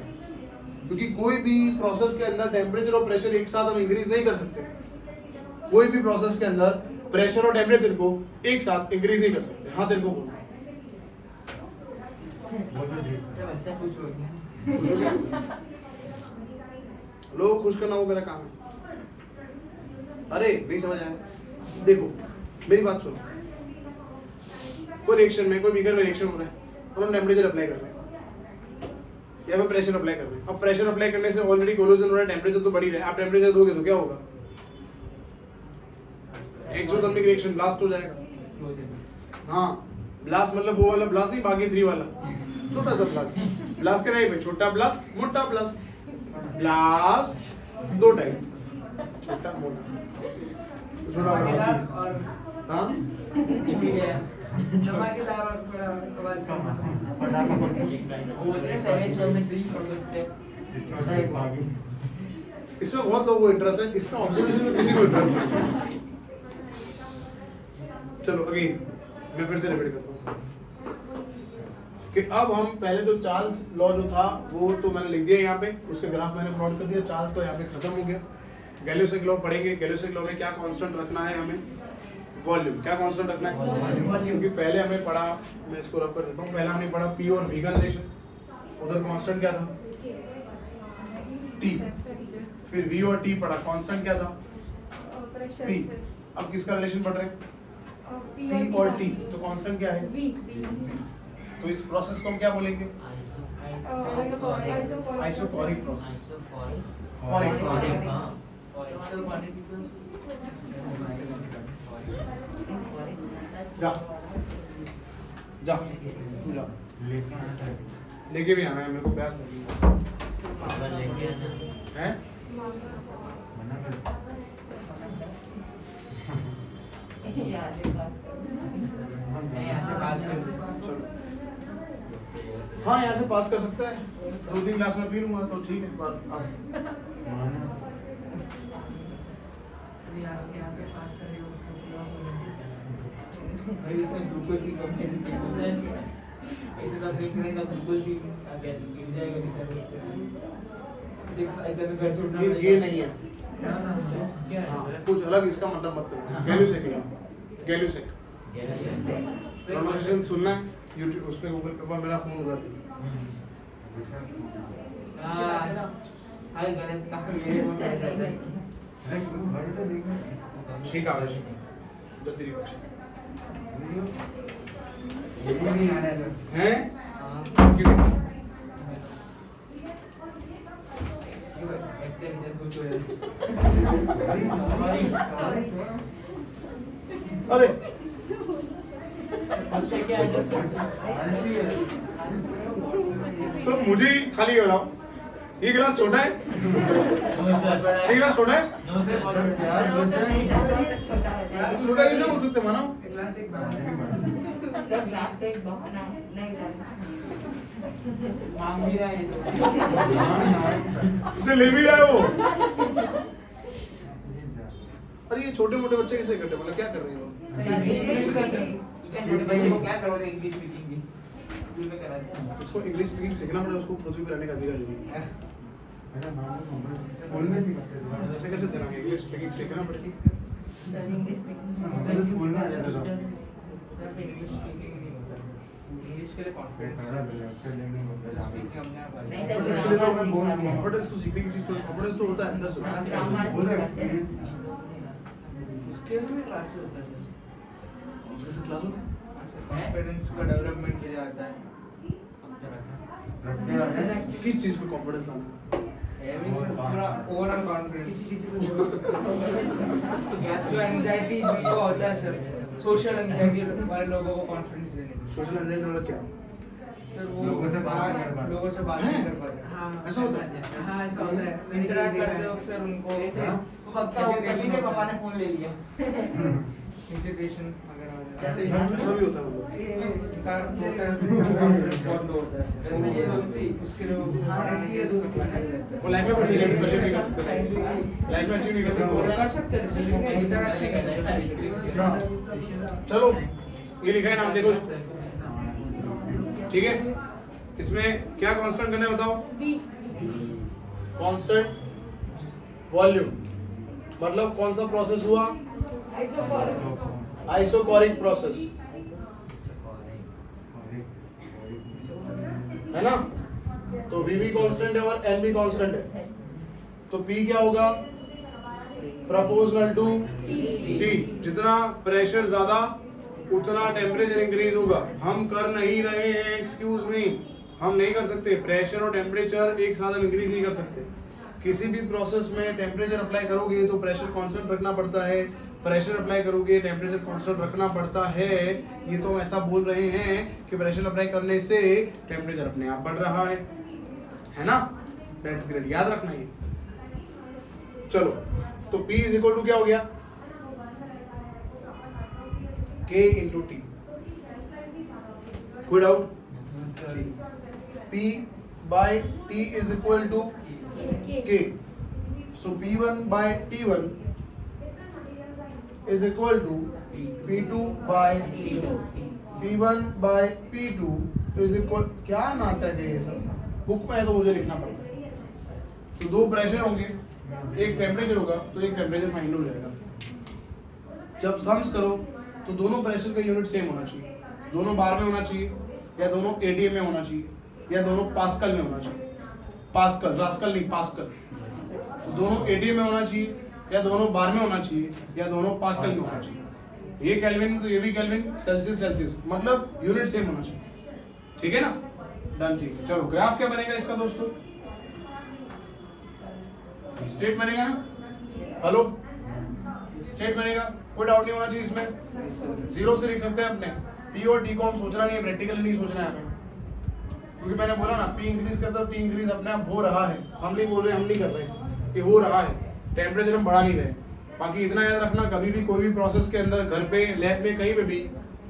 क्योंकि कोई भी प्रोसेस के अंदर टेम्परेचर और प्रेशर एक साथ हम इंक्रीज नहीं कर सकते। कोई भी प्रोसेस के अंदर प्रेशर और टेम्परेचर को एक साथ इंक्रीज नहीं कर सकते। हाँ, तेरे को बोल बच्चा कुछ हो गया। लोग खुश करना वो मेरा काम है। अरे नहीं समझ आया? देखो मेरी बात सुनो, कोई रिएक्शन में, कोई बीकर में रिएक्शन हो रहा है, और हम टेम्परेचर अप्लाई कर रहे हैं या फिर प्रेशर अप्लाई कर रहे हैं। अब प्रेशर अप्लाई करने से ऑलरेडी कोलिजन हो रहा है, टेम्परेचर तो बढ़ ही रहा है। आप टेम्परेचर दोगे तो क्या होगा? एक्सोथर्मिक रिएक्शन, ब्लास्ट हो जाएगा। हाँ, ब्लास्ट मतलब वो वाला ब्लास्ट नहीं, बाकी 3 वाला छोटा सा ब्लास्ट। ब्लास्ट के टाइप है, छोटा ब्लास्ट, मोटा ब्लास्ट। ब्लास्ट 2 टाइप, छोटा मोटा। छोटा धमाकेदार बड़ा। और हाँ, धमाकेदार और थोड़ा आवाज कम। वो बोलते हैं 7 ज्योमेट्री सॉर्ट ऑफ स्टेप। इसमें बहुत लोगों को इंटरेस्ट है, इसका ऑब्जर्वेशन में किसी को इंटरेस्ट नहीं। चलो अगेन मैं फिर से रिपीट करता हूँ कि अब हम पहले तो चार्ल्स लॉ जो था वो तो मैंने लिख दिया यहाँ पे, उसके ग्राफ मैंने प्लॉट कर दिया। चार्ल्स तो यहाँ पे खत्म हो गया। गैल्यूसिक लॉ पढ़ेंगे। गैल्यूसिक लॉ में क्या कांस्टेंट रखना है हमें? वॉल्यूम। क्या कांस्टेंट रखना है? क्योंकि पहले हमें पढ़ा, मैं इसको रब कर देता हूँ, पहले हमने पढ़ा P और V का रिलेशन, उधर कांस्टेंट क्या था? T। फिर V और T पढ़ा, कांस्टेंट क्या था? P। अब किसका रिलेशन पढ़ रहे हैं? P और T, तो कांस्टेंट क्या है? तो इस प्रोसेस को हम क्या बोलेंगे? Isochoric process. जा जा तू जा, लेके भी आना है, मेरे को प्यास लगी है। यहाँ से पास कर हाँ, यहाँ से पास कर सकता है। 2-3 क्लास में पी लूंगा तो ठीक है। पर अब यहाँ से यहाँ तक पास करेगा उसका लॉस हो जाएगा। भाई इसमें ग्लूकोज की कमी है, ऐसे सब देख रहे हैं ना, ग्लूकोज की गिर जाएगा बेचारा। देख इधर में घर छोड़ना ये नहीं है। ना ना क्या है? हाँ, कुछ अलग इसका मतलब मत करो। गैल्यूसिक, गैल्यूसिक प्रोनाउंसिएशन सुनना है यूट्यूब, उस पे गूगल पे, मेरा फोन उधर। ऐसे ना हाय गलत कहाँ मेरे फोन में जाता है। ठीक है जल्दी ये नहीं आ रहा है हैं? हाँ। अरे तो मुझे ही खाली बताओ, ये गिलास छोटा है, ये गिलास छोटा है, नो सर बहुत बड़ा छोटा कैसे बोल सकते हैं मानो? ग्लास एक बड़ा है। सर ग्लास तो एक बहाना है, नहीं लाना। मांग भी रहा है ये तो इसे ले भी रहा है वो। अरे ये छोटे मोटे बच्चे कैसे करते हैं, मतलब क्या कर रहे हैं वो? इंग्लिश का सर छोटे बच्चे को क्या करोगे इंग्लिश स्पीकिंग की स्कूल में कराते हैं उसको इंग्लिश स्पीकिंग सीखना पड़ेगा, उसको पृथ्वी पर रहने का अधिकार भी है। स्कूल में सिखाते थे ऐसे कैसे देना, इंग्लिश स्पीकिंग सीखना पड़ेगा। सर इंग्लिश में स्कूल में आ जाता था इंग्लिश स्पीकिंग नहीं होता, इंग्लिश के लिए कॉन्फिडेंस नहीं सर इसके लिए तो हमें बहुत ग्रामर कॉन्फिडेंस तो सीखने की चीज, कॉन्फिडेंस तो होता है अंदर से। उसके लिए क्लासेस होता है सर। कॉन्फिडेंस क्लास होता है। कॉन्फिडेंस का डेवलपमेंट किया जाता है। किस चीज पे कॉन्फिडेंस लाना? एवरी सर पूरा ओवरऑल कॉन्फिडेंस किसी को जो एंजाइटी जिनको होता है सर, सोशल एंजाइटी वाले लोगों को कॉन्फिडेंस देने की। सोशल एंजाइटी वाला क्या? सर वो लोगों से बात नहीं कर पाते। लोगों से बात नहीं कर पाते। हाँ ऐसा होता है? हाँ ऐसा होता है। मैंने इंटरेक्ट देखा करते है। वक्त सर उनको ऐसे वो पक्का वो कभी के पापा ने फोन ले लिया हेजिटेशन वगैरह हो जाता जैसे है। ऐसा भी होता है मतलब। उनका कॉन्फिडेंस बहुत लो होता है सर। वैसे ये दोस्ती उसके लिए वो ऐसी है दोस्ती चल जाता है। वो लाइफ में कुछ अचीव नहीं कर सकते, लाइफ में अचीव नहीं कर वो सकते। कर सकते हैं सर, इंटरेक्शन चलो ये लिखा है नाम, देखो इसको। ठीक है, इसमें क्या कांस्टेंट करना है बताओ? कांस्टेंट वॉल्यूम, मतलब कौन सा प्रोसेस हुआ? आइसोकोरिक प्रोसेस, है ना? तो V भी कांस्टेंट है और N भी कांस्टेंट है, तो P क्या होगा? Proportional to T। जितना प्रेशर ज्यादा उतना टेम्परेचर इंक्रीज होगा। हम कर नहीं रहे हैं, एक्सक्यूज मी, हम नहीं कर सकते। प्रेशर और टेम्परेचर एक साथ हम इंक्रीज नहीं कर सकते। किसी भी प्रोसेस में टेम्परेचर अप्लाई करोगे तो प्रेशर कांस्टेंट रखना पड़ता है, प्रेशर अप्लाई करोगे टेम्परेचर कांस्टेंट रखना पड़ता है। ये तो हम ऐसा बोल रहे हैं कि प्रेशर अप्लाई करने से टेम्परेचर अपने आप बढ़ रहा है ना? दैट्स ग्रेट, याद रखना ये। चलो तो P इज इक्वल टू क्या हो गया? K into T. कोई doubt? P by T is equal to K. So P1 by T1 is equal to P2 by P1 by P2 is equal, क्या नाटक है ये सब? बुक में है तो मुझे लिखना पड़ता है। तो दो प्रेशर होंगे, एक टेम्परेचर होगा, तो एक टेम्परेचर फाइंड हो जाएगा। जब सम्स करो तो दोनों प्रेशर का यूनिट सेम होना चाहिए, दोनों बार में होना चाहिए, या दोनों एटीएम में होना चाहिए, या दोनों पास्कल में होना चाहिए। पास्कल, रास्कल नहीं, पास्कल। दोनों एटीएम में होना चाहिए, या दोनों बार में होना चाहिए, या दोनों पास्कल में होना चाहिए। ये केल्विन में तो ये भी केल्विन, सेल्सियस सेल्सियस, मतलब यूनिट सेम होना चाहिए। ठीक है ना? डन, ठीक है। चलो ग्राफ क्या बनेगा इसका दोस्तों? स्ट्रेट बनेगा ना? हेलो, स्ट्रेट बनेगा, कोई डाउट नहीं होना चाहिए इसमें। जीरो से लिख सकते हैं अपने। P और T को हम सोचना नहीं है, प्रैक्टिकली नहीं सोचना है हमें, क्योंकि मैंने बोला ना P इंक्रीज करता है, T इंक्रीज अपने आप हो रहा है। हम नहीं बोल रहे, हम नहीं कर रहे, ये हो रहा है। टेम्परेचर हम बढ़ा नहीं रहे। बाकी इतना याद रखना, कभी भी कोई भी प्रोसेस के अंदर, घर पे, लैब में, कहीं पे भी,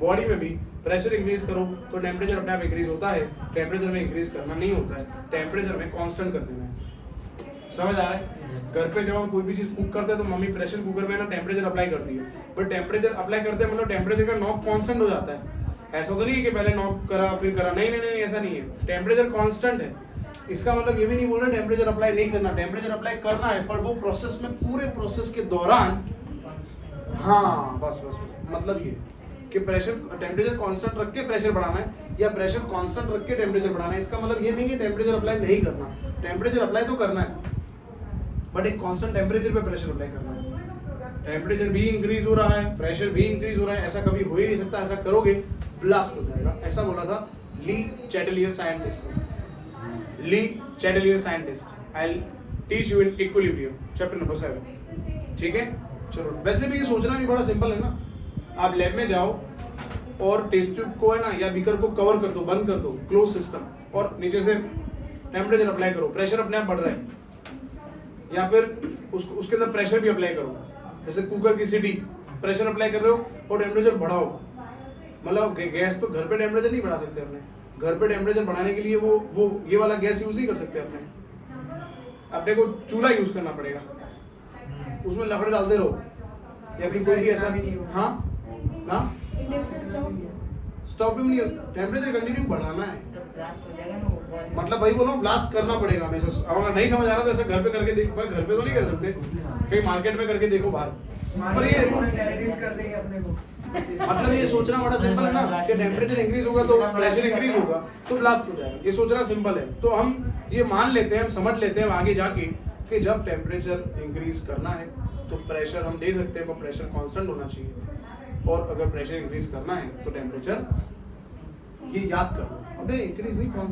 बॉडी में भी प्रेशर इंक्रीज करो तो टेम्परेचर अपने आप इंक्रीज होता है। टेम्परेचर में इंक्रीज करना नहीं होता है, टेम्परेचर में कांस्टेंट कर देना है। समझ आ रहा है? घर पे जब हम कोई भी चीज कुक करते हैं तो मम्मी प्रेशर कुकर में ना टेम्परेचर अप्लाई करती है, बट टेम्परेचर अप्लाई करते हैं मतलब टेम्परेचर का नॉब कांस्टेंट हो जाता है। ऐसा तो नहीं है कि पहले नॉब करा फिर करा, नहीं नहीं नहीं, ऐसा नहीं है। टेम्परेचर कांस्टेंट है। इसका मतलब ये भी नहीं बोल रहे टेम्परेचर अप्लाई नहीं करना, टेम्परेचर अप्लाई करना है, पर वो प्रोसेस में, पूरे प्रोसेस के दौरान, हाँ बस बस, मतलब ये कि प्रेशर, टेम्परेचर कांस्टेंट रख के प्रेशर बढ़ाना है, या प्रेशर कांस्टेंट रख के टेम्परेचर बढ़ाना है। इसका मतलब ये नहीं है टेम्परेचर अप्लाई नहीं करना, टेम्परेचर अप्लाई तो करना है, बट एक कांस्टेंट टेम्परेचर पे प्रेशर अप्लाई करना है। टेम्परेचर भी इंक्रीज हो रहा है, प्रेशर भी इंक्रीज हो रहा है, ऐसा कभी हो ही नहीं सकता। ऐसा करोगे ब्लास्ट हो जाएगा। ऐसा बोला था Le Chatelier scientist. Le Chatelier scientist. I will teach you in equilibrium, chapter number 7। ठीक है? चलो, वैसे भी ये सोचना भी बड़ा सिंपल है ना। आप लैब में जाओ और टेस्ट ट्यूब को है ना, या बीकर को कवर कर दो, बंद कर दो, क्लोज सिस्टम, और नीचे से टेम्परेचर अप्लाई करो, प्रेशर अपने आप बढ़ रहा है, या फिर उसके अंदर प्रेशर भी अप्लाई करो, जैसे कुकर की सीटी, प्रेशर अप्लाई कर रहे हो और टेम्परेचर बढ़ाओ, मतलब गैस तो घर पे टेम्परेचर नहीं बढ़ा सकते अपने, घर पे टेम्परेचर बढ़ाने के लिए वो ये वाला गैस यूज नहीं कर सकते अपने को चूल्हा यूज करना पड़ेगा, उसमें लकड़ी डालते रहो, या फिर कोई भी ऐसा, हाँ ना इंडक्शन स्टोव स्टोव भी नहीं, टेम्परेचर कंटिन्यू बढ़ाना है, सब ब्लास्ट हो जाएगा ना वो boil। मतलब भाई बोलो ब्लास्ट करना पड़ेगा हमेशा। अब अगर नहीं समझ आ रहा तो ऐसे घर पे करके देख, भाई घर पे तो नहीं कर सकते, कहीं मार्केट में करके देखो बाहर, पर ये टेररिस्ट कर देंगे अपने को। मतलब ये सोचना बड़ा सिंपल है ना कि टेम्परेचर इंक्रीज होगा तो प्रेशर इंक्रीज होगा तो ब्लास्ट हो जाएगा, ये सोचना सिंपल है। तो हम ये मान लेते हैं, हम समझ लेते हैं आगे जाके कि जब टेम्परेचर इंक्रीज करना है तो प्रेशर हम दे सकते हैं, पर प्रेशर कांस्टेंट होना चाहिए, और अगर प्रेशर इंक्रीज करना है तो टेम्परेचर, ये याद कर लो, अबे इंक्रीज नहीं कौन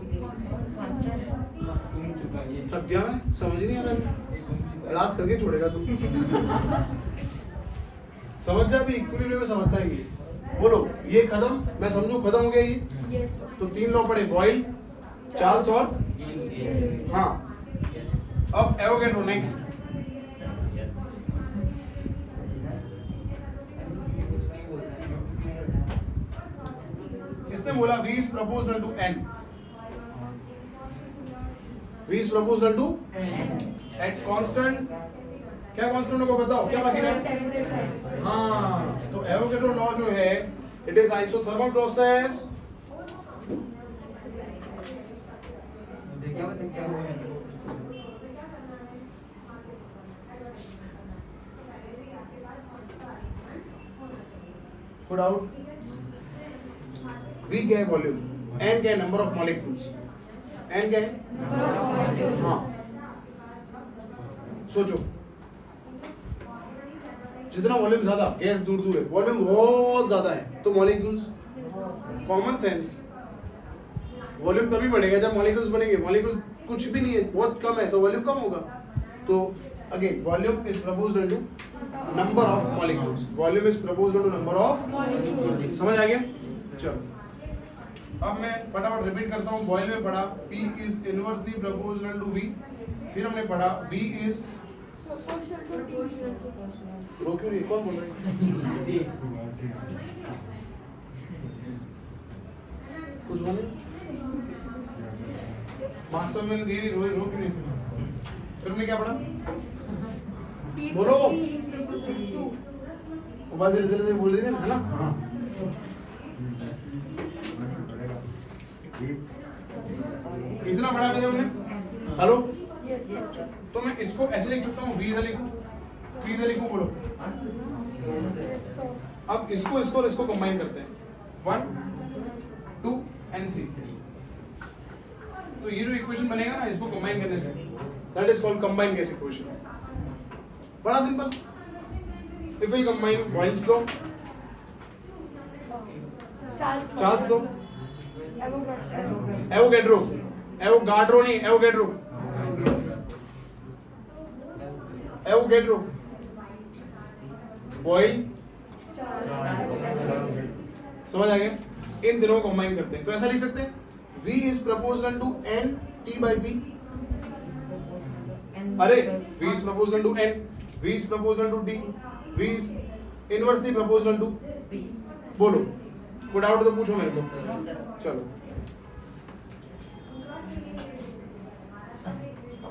थक गया मैं, समझ ही नहीं आ रहा, ब्लास्ट करके छोड़ेगा तू समझ जा भी, इक्विलिब्रियम में समझता है ये। बोलो ये खत्म, मैं समझू खत्म हो गया ये, यस तो 3 लॉ पड़े, बॉयल, चार्ल्स और हाँ, अब एवोगैड्रो नेक्स्ट। इसने बोला V is proportional to N, V is proportional to at constant, क्या कांस्टेंट को बताओ, क्या बाकी है? टेम्परेचर हाँ, तो एवोगैड्रो लॉ जो है it is isothermal process, put out, V क्या है वॉल्यूम, N क्या है नंबर ऑफ मॉलिक्यूल्स, N क्या है, हाँ सोचो जितना वॉल्यूम ज्यादा, गैस दूर दूर है, वॉल्यूम बहुत ज्यादा है तो मॉलिक्यूल्स, कॉमन सेंस, वॉल्यूम तभी बढ़ेगा जब मॉलिक्यूल्स बनेंगे, मॉलिक्यूल कुछ भी नहीं है, बहुत कम है तो वॉल्यूम कम होगा। तो again volume is proportional to number of molecules, volume is proportional to number of, समझ आ गया? चलो अब मैं फटाफट रिपीट करता हूँ। बॉयल में पढ़ा P is inversely proportional to V, फिर हमने पढ़ा V इज रो क्यों रही है? कौन बोल रहा है? कुछ बोले? मार्क्स मैंने दिए, रो क्यों रही? फिर हमने क्या पढ़ा? बोलो। आवाज धीरे धीरे बोल रही है ना? इतना पढ़ा दिया हमने। हेलो, यस सर तो मैं इसको ऐसे लिख सकता हूँ, V इधर लिखूं, P इधर लिखूं, बोलो। यस सर अब इसको इसको और इसको कंबाइन करते हैं, 1 2 and 3। तो ये जो इक्वेशन बनेगा ना, इसको कंबाइन करने से, that is called combined gas equation. बड़ा simple. If we combine Boyle's law, Charles law, Avogadro, Avogadro नहीं, एवोगैड्रो, एवोगैड्रो, बॉयल, समझ आ गया? इन दिनों को कंबाइन करते हैं तो ऐसा लिख सकते हैं, V is proportional to N T by P। अरे V is proportional to N, V is proportional to D, V is inversely proportional to, बोलो, पुट आउट तो पूछो मेरे को। चलो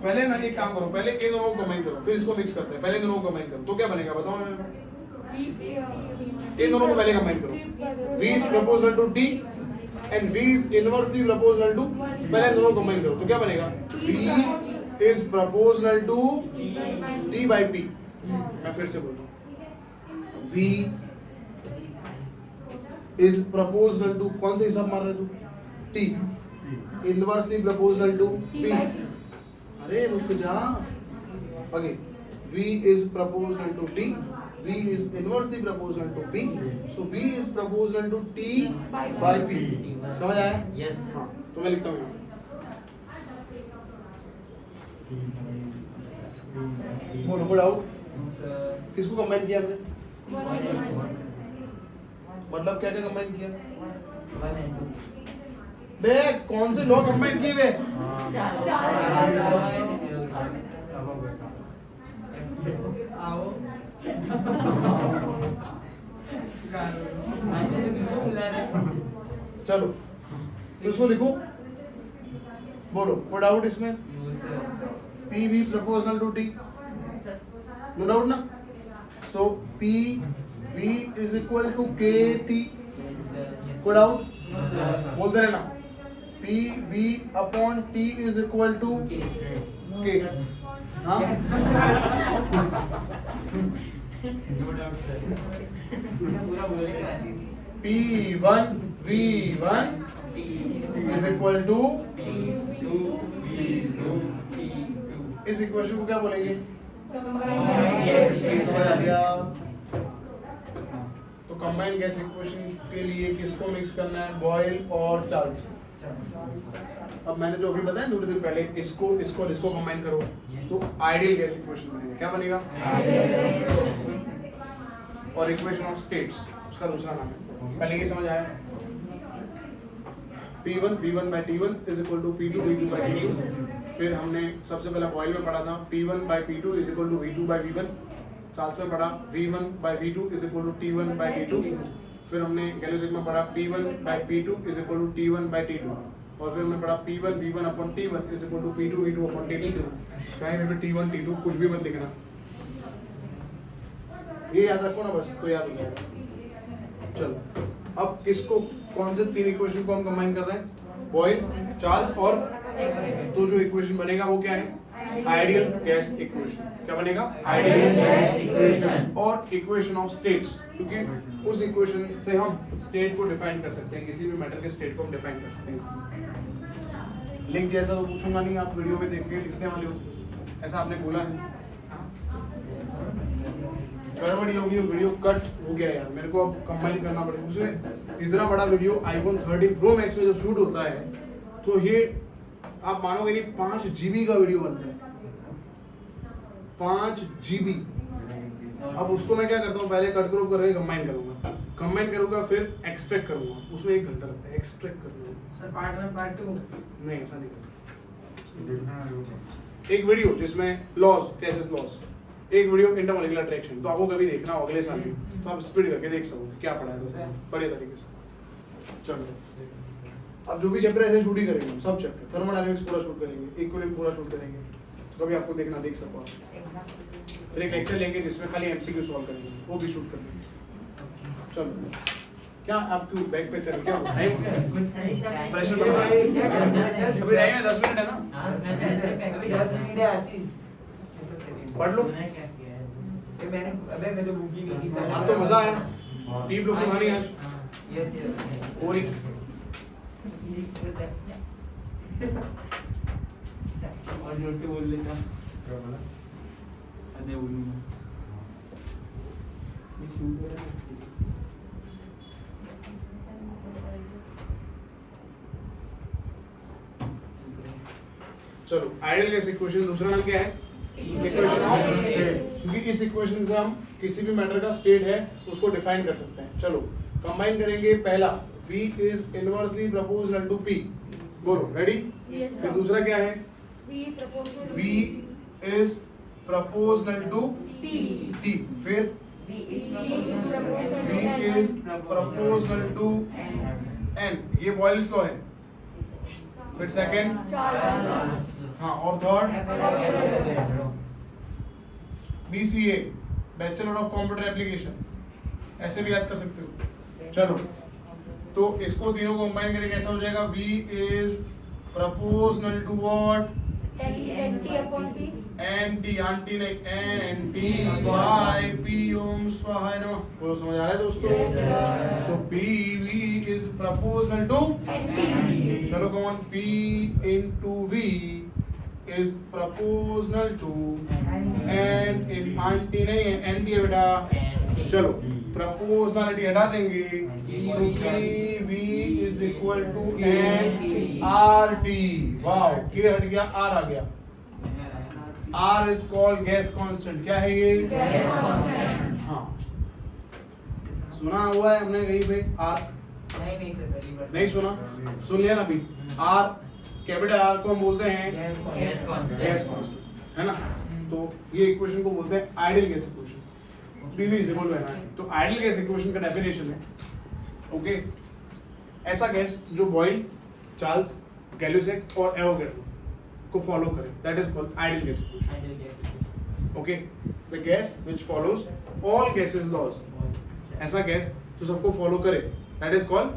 पहले ना एक काम करो, पहले इन दोनों को कंबाइन करो, फिर इसको मिक्स करते हैं। पहले इन दोनों को कंबाइन करो तो क्या बनेगा बताओ मेरे को। इन दोनों को पहले कंबाइन करो, V is proportional to D and V is inversely proportional to, पहले इन दोनों को कंबाइन करो तो क्या बनेगा, V is proportional to D by P। मैं फिर से बोलता हूँ, V is proportional to, कौन से हिसाब मार रहे तू, T, inversely proportional to P। अरे रुक जा, again V is proportional to T, V is inversely proportional to P, so V is proportional to T by P। समझ आया? Yes। हाँ, तो मैं लिखता हूँ, बोलो पुट आउट। किसको कंबाइन किया हमने? मतलब क्या क्या कंबाइन किया? देख कौन से लॉ कंबाइन किए हुए आओ चलो तो इसको लिखो बोलो नो डाउट इसमें P V proportional to T no doubt ना so P V is equal to K T कोई डाउट बोलते रहना P V upon T is equal to K हाँ P one V one is equal to इस equation को क्या बोलेंगे समझ आ गया तो कंबाइन गैस इक्वेशन के लिए किसको मिक्स करना है बॉयल और चार्ल्स को अब मैंने जो अभी बताया थोड़ी देर पहले इसको इसको और इसको कंबाइन करो तो आइडियल गैस इक्वेशन बनेगा क्या बनेगा और इक्वेशन ऑफ स्टेट्स उसका दूसरा नाम है पहले ये समझ आया P1 V1 by T1 is equal to P2 V2 by T2 फिर हमने सबसे पहला बॉयल में पढ़ा था P1 by P2 is equal to V2 by V1 Charles में पढ़ा V1 by V2 is equal to T1 by T2 फिर हमने गैलोसिक में पढ़ा P1 by P2 is equal to T1 by T2 और फिर हमने पढ़ा P1 V1 upon T1 is equal to P2 V2 upon T2 कहीं में भी T1 T2 कुछ भी मत लिखना ये याद रखो ना बस तो याद हो जाएगा चलो अब किसको कौन से तीन इक्वेशन को हम कंबाइन कर रहे हैं बॉयल चार्ल्स और तो जो इक्वेशन बनेगा वो क्या है आइडियल गैस इक्वेशन क्या बनेगा आइडियल गैस इक्वेशन और इक्वेशन ऑफ स्टेट्स क्योंकि उस इक्वेशन से हम स्टेट को डिफाइन कर सकते हैं किसी भी मैटर के स्टेट को हम डिफाइन कर सकते हैं लिंक जैसा तो पूछूंगा नहीं आप वीडियो में देख के लिखने वाले हो ऐसा आपने बोला है गड़बड़ी होगी वीडियो कट हो गया यार मेरे को अब कंबाइन करना पड़ेगा उसमें इतना बड़ा वीडियो iPhone 13 Pro Max में जब शूट होता है तो ये आप मानोगे नहीं 5 GB का वीडियो बनता है 5 GB अब उसको मैं क्या करता हूँ पहले कट क्रॉप करके कंबाइन करूंगा फिर एक्सट्रैक्ट करूंगा उसमें 1 घंटा लगता है एक्सट्रैक्ट करूंगा सर पार्ट 1 पार्ट 2 नहीं ऐसा नहीं करता एक वीडियो जिसमें लॉज कैसेस लॉज एक वीडियो इंटरमोलिकुलर अट्रैक्शन तो आपको कभी देखना हो अगले साल में तो आप स्पीड करके देख सकोगे क्या पढ़ा है तो बढ़िया तरीके से चलो अब जो भी चैप्टर ऐसे शूट ही करेंगे हम सब चैप्टर थर्मोडायनामिक्स पूरा शूट करेंगे इक्विलिब्रियम पूरा शूट करेंगे तो कभी आपको देखना देख सको आप फिर एक लेक्चर लेंगे जिसमें खाली एमसीक्यू सॉल्व करेंगे वो भी शूट करेंगे चलो क्या आपकी बैक पे कर क्या टाइम प्रेशर बढ़ अभी टाइम है 10 मिनट है ना अभी 10 मिनट है आशीष पढ़ लो मैं तो भूखी नहीं थी आज तो मजा आया टीम लोग खानी आज यस और एक और जोर से बोल लेता अरे बोलूंगा ये शूट हो रहा है चलो आइडियल गैस इक्वेशन दूसरा नाम क्या है इक्वेशन ऑफ स्टेट क्योंकि इस इक्वेशन से हम किसी भी मैटर का स्टेट है उसको डिफाइन कर सकते हैं चलो कंबाइन करेंगे पहला V is inversely proportional to P बोलो रेडी Yes, फिर sir. दूसरा क्या है V proportional to V is proportional to T फिर V V is proportional to N ये बॉयल्स लॉ है फिर सेकंड Charles. हाँ और third BCA bachelor of computer application ऐसे भी याद कर सकते हो चलो तो इसको तीनों को कंबाइन करके कैसा हो जाएगा V is proportional to what T upon P. NT aunty नहीं NT बाय P ओम स्वाहा नमः बोलो समझ आ रहा है दोस्तों Yes, sir. So PV is proportional to NT. चलो कौन P into V is proportional to N in aunty नहीं है NT है बेटा चलो प्रोपोर्शनलिटी हटा देंगे so PV is equal to NRT wow K हट गया R आ गया R is called gas constant क्या है ये Gas constant. हाँ सुना हुआ है हमने कहीं पे R नहीं सर पहली बार नहीं सुना? सुन लिया ना अभी? आर, कैपिटल आर को हम बोलते हैं गैस गैस कांस्टेंट, है ना? तो ये इक्वेशन को बोलते हैं ideal gas equation. PV is equal to NRT। तो आइडियल गैस इक्वेशन का डेफिनेशन है, ओके, ऐसा गैस जो बॉयल, चार्ल्स, गैल्यूसेक और एवोगैड्रो को फॉलो करे, that is called ideal gas equation. Okay, the gas which follows all gases laws, ऐसा गैस जो सबको फॉलो करे, that is called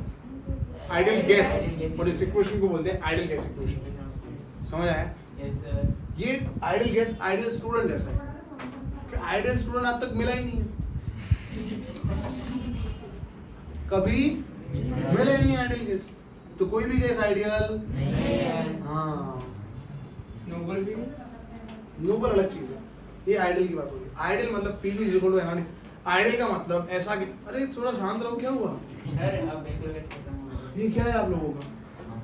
ideal gas. और इस इक्वेशन को बोलते हैं आइडियल गैस इक्वेशन। समझ आया? यस सर ये आइडियल गैस आइडियल स्टूडेंट जैसा है कि आइडियल स्टूडेंट आज तक मिला ही नहीं है, कभी मिला ही नहीं आइडियल गैस। तो कोई भी गैस आइडियल हाँ, नोबल भी नोबल अलग चीज है, ये आइडियल की बात हो रही है। आइडियल मतलब PV is equal to NRT। Ideal का मतलब ऐसा कि अरे थोड़ा शांत रहो, क्या हुआ? सर अब एक गैस खत्म हो गया ये क्या है आप लोगों का?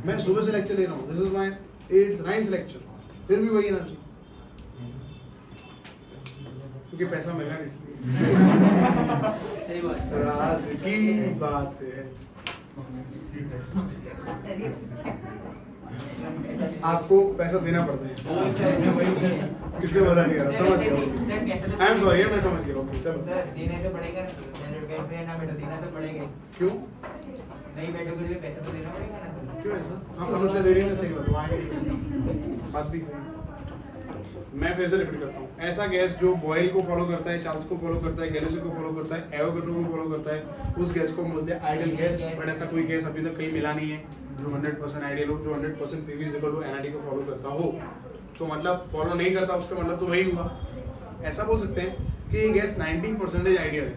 मैं सुबह से लेक्चर ले रहा हूँ, this is my 8th 9th lecture, फिर भी वही एनर्जी, क्योंकि पैसा मिलना है इसलिए। सही बात राज की बात है। आपको पैसा देना पड़ता है, इसलिए मजा नहीं आ रहा, समझ गया। आई एम सॉरी, मैं समझ गया। ओके चलो, सर देने तो पड़ेगा ना बेटा, देना तो पड़ेगा। क्यों नहीं बेटे को भी पैसा तो देना पड़ेगा ना सर। क्यों ऐसा? हम अनुष्का दे रही है, सही बात भी है। मैं फिर से रिपीट करता हूँ, ऐसा गैस जो बॉयल को फॉलो करता है, चार्ल्स को फॉलो करता है, गैल्यूसेक को फॉलो करता है, एवोगैड्रो को फॉलो करता है, उस गैस को बोलते हैं आइडियल गैस। बट ऐसा कोई गैस अभी तक कहीं मिला नहीं है जो 100% आइडियल हो, जो 100% PV is equal to NRT को फॉलो करता हो। तो मतलब फॉलो नहीं करता, उसका मतलब तो वही हुआ। ऐसा बोल सकते हैं कि ये गैस 90% आइडियल है,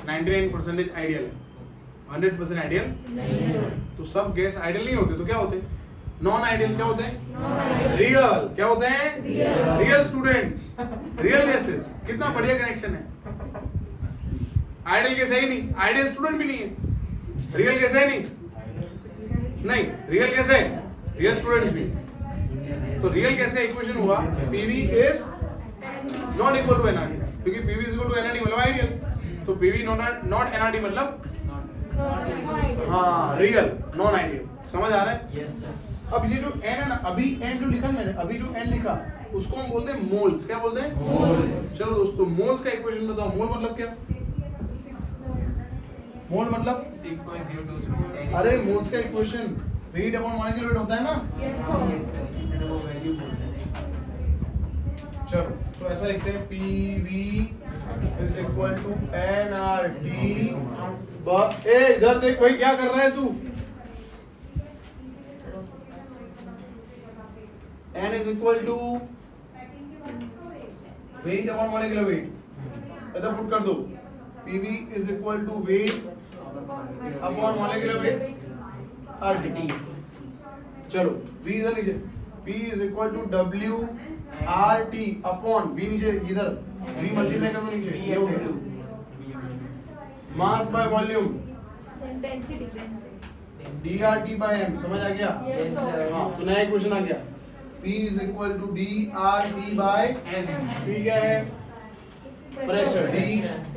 99% आइडियल है, 100% आइडियल नहीं है। तो सब गैस आइडियल नहीं होते, तो क्या होते हैं? Non ideal. क्या होते हैं? रियल। क्या होते हैं? Real students, real gases. कितना बढ़िया कनेक्शन है। आइडियल गैस है ही नहीं, आइडियल स्टूडेंट भी नहीं है, रियल गैस है नहीं, रियल गैस है, रियल स्टूडेंट्स भी। तो रियल गैस का इक्वेशन हुआ PV is not equal to NRT, क्योंकि PV is equal to NRT मतलब आइडियल, तो PV नॉट NRT मतलब हाँ रियल, नॉन आइडियल। समझ आ रहा है? Yes sir. अब ये जो n है ना, अभी n जो लिखा मैंने, अभी जो n लिखा उसको हम बोलते हैं मोल्स। क्या बोलते हैं? मोल्स। चलो दोस्तों, मोल्स का इक्वेशन बताओ। मोल मतलब क्या? मोल मतलब 6.02। अरे मोल्स का equation weight upon molecular weight होता है ना। वो वैल्यू बोलते हैं। चलो तो ऐसा लिखते हैं PV is equal to NRT। ए इधर देख भाई, क्या कर रहा है तू? N is equal to weight upon molecular weight. इधर पुट कर दो, PV is equal to weight upon molecular weight RT। चलो V इधर नीचे, P is equal to W RT upon V नीचे, इधर V मल्टीप्लाई कर दो नीचे, ये हो गया mass by volume intensity DRT by M। समझ आ गया? Yes, sir. हाँ, तो नया इक्वेशन आ गया, P is equal to DRT by M। P क्या है? Pressure. D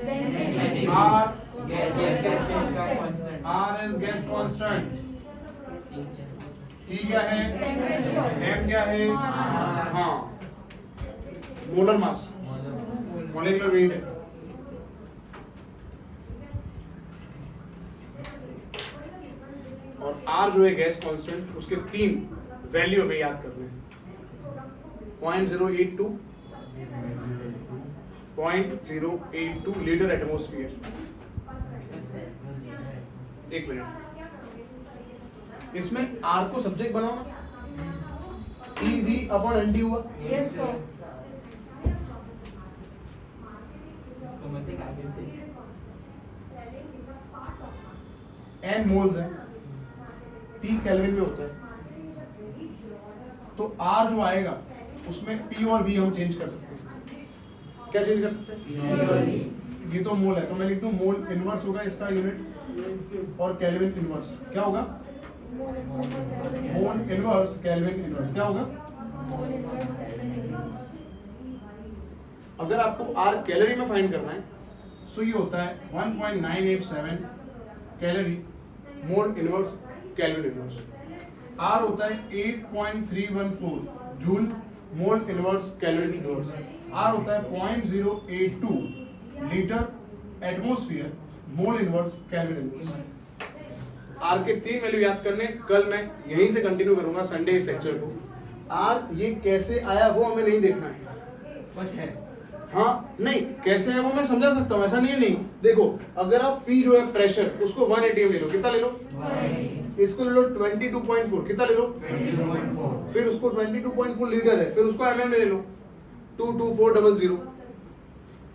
density R gas का constant. R is gas constant। T क्या है? टेंपरेचर M क्या है? Mass. हाँ, मोलर मास, मॉलिक्यूलर वेट है। और R जो है गैस कांस्टेंट, उसके 3 वैल्यू हमें याद करने हैं। 0.082 0.082 लीटर एटमॉस्फेयर। एक मिनट, इसमें R को सब्जेक्ट बनाओ ना, PV अपॉन NT हुआ। यस सर इसको मत देख आगे देख। N मोल्स है, T केल्विन में होता है, तो R जो आएगा उसमें P और V हम चेंज कर सकते हैं। क्या चेंज कर सकते हैं? ये तो मोल है, तो मैं लिख दूं मोल इनवर्स होगा इसका यूनिट, और केल्विन इनवर्स क्या होगा? मोल इनवर्स केल्विन इनवर्स क्या होगा? अगर आपको R कैलोरी में फाइंड करना है, सो ये होता है 1.987 calorie mole inverse kelvin inverse. R होता है 8.314 joule mole inverse kelvin inverse. R होता है 0.082 litre atmosphere mole inverse kelvin inverse. R के 3 वैल्यू याद करने, कल मैं यहीं से कंटिन्यू करूंगा संडे इस लेक्चर को। R ये कैसे आया वो हमें नहीं देखना है, बस है हाँ नहीं कैसे है वो मैं समझा सकता हूँ, ऐसा नहीं है। नहीं देखो, अगर आप P जो है प्रेशर उसको 1 atm ले लो, कितना ले लो, इसको ले लो 22.4, कितना ले लो, फिर उसको 22.4 लीटर है, फिर उसको mm में ले लो 22400,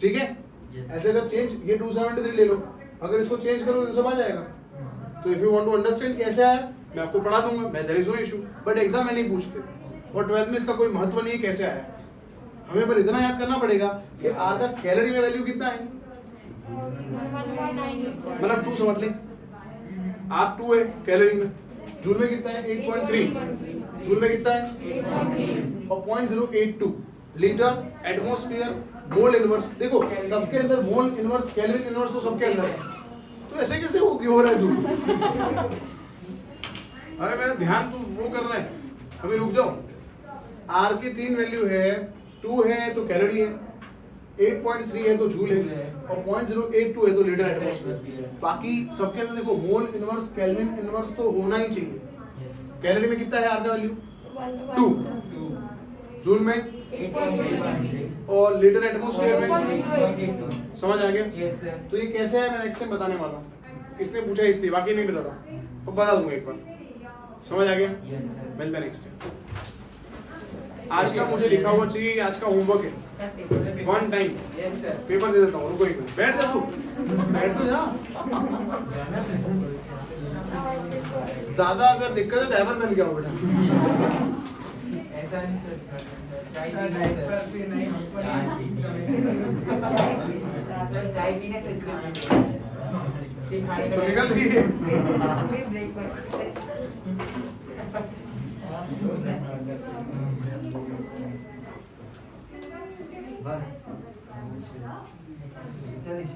ठीक है। ऐसे अगर चेंज ये 273 ले लो, अगर इसको चेंज करो तो सब आ जाएगा। तो if you want to understand कैसे आया मैं आपको पढ़ा दूंगा, मैं there is no issue, but exam में नहीं पूछते और 12th में इसका कोई महत्व नहीं है कैसे आया। हमें पर इतना याद करना पड़ेगा कि R का कैलोरी में वैल्यू कितना है, 1.9 मतलब 2 समझ ले, R 2 है कैलोरी में, जूल में कितना है 8.3, जूल में कितना है और 0.082 लीटर एटमॉस्फेयर मोल इनवर्स। देखो सबके अंदर मोल इनवर्स केल्विन इनवर्स तो सबके अंदर है, तो ऐसे कैसे हो क्यों हो रहा है तू? अरे मेरा ध्यान तू वो कर रहा है, अभी रुक जाओ। R की 3 वैल्यू है, 2 है तो कैलोरी है, 8.3 है तो जूल है और 0.082 है तो लीटर एटमॉस्फेयर। बाकी सबके अंदर देखो मोल इनवर्स केल्विन इनवर्स तो होना ही चाहिए। कैलोरी में कितना है R का वैल्यू 2, जूल में 8.3 और लीटर एटमॉस्फेयर में, समझ आ गया? Yes sir. तो ये कैसे है मैं नेक्स्ट टाइम बताने वाला हूँ, इसने पूछा इसलिए, बाकी नहीं बताता, तो बता दूंगा एक बार, समझ आ गया? Yes sir. मिलते हैं नेक्स्ट टाइम। आज का मुझे लिखा हुआ चाहिए, आज का होमवर्क है, one time yes sir. Paper दे देता हूँ, रुको एक मिनट, बैठ जा तू, बैठ तो जा। ज्यादा अगर दिक्कत है ड्राइवर बन गया हो बेटा। ऐसा नहीं सर। सर डायपर पे नहीं हमको सर चाय पीने से इसलिए ठीक खाने तो निकल रही है। ब्रेक पर बस चलिए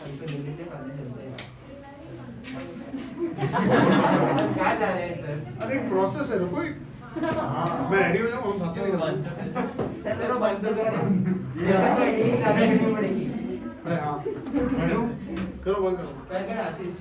हमको दिल्ली से पढ़ने चलते हैं। कहाँ जा रहे हैं सर? अरे प्रोसेस है, रुको एक, हाँ मैं रेडी हो जाऊँ, हम साथ में निकलते हैं। सर वो बंद तो कर दे। ऐसा तो एडिटिंग ज्यादा करनी पड़ेगी। अरे हाँ करो, बंद करो। पहले आशीष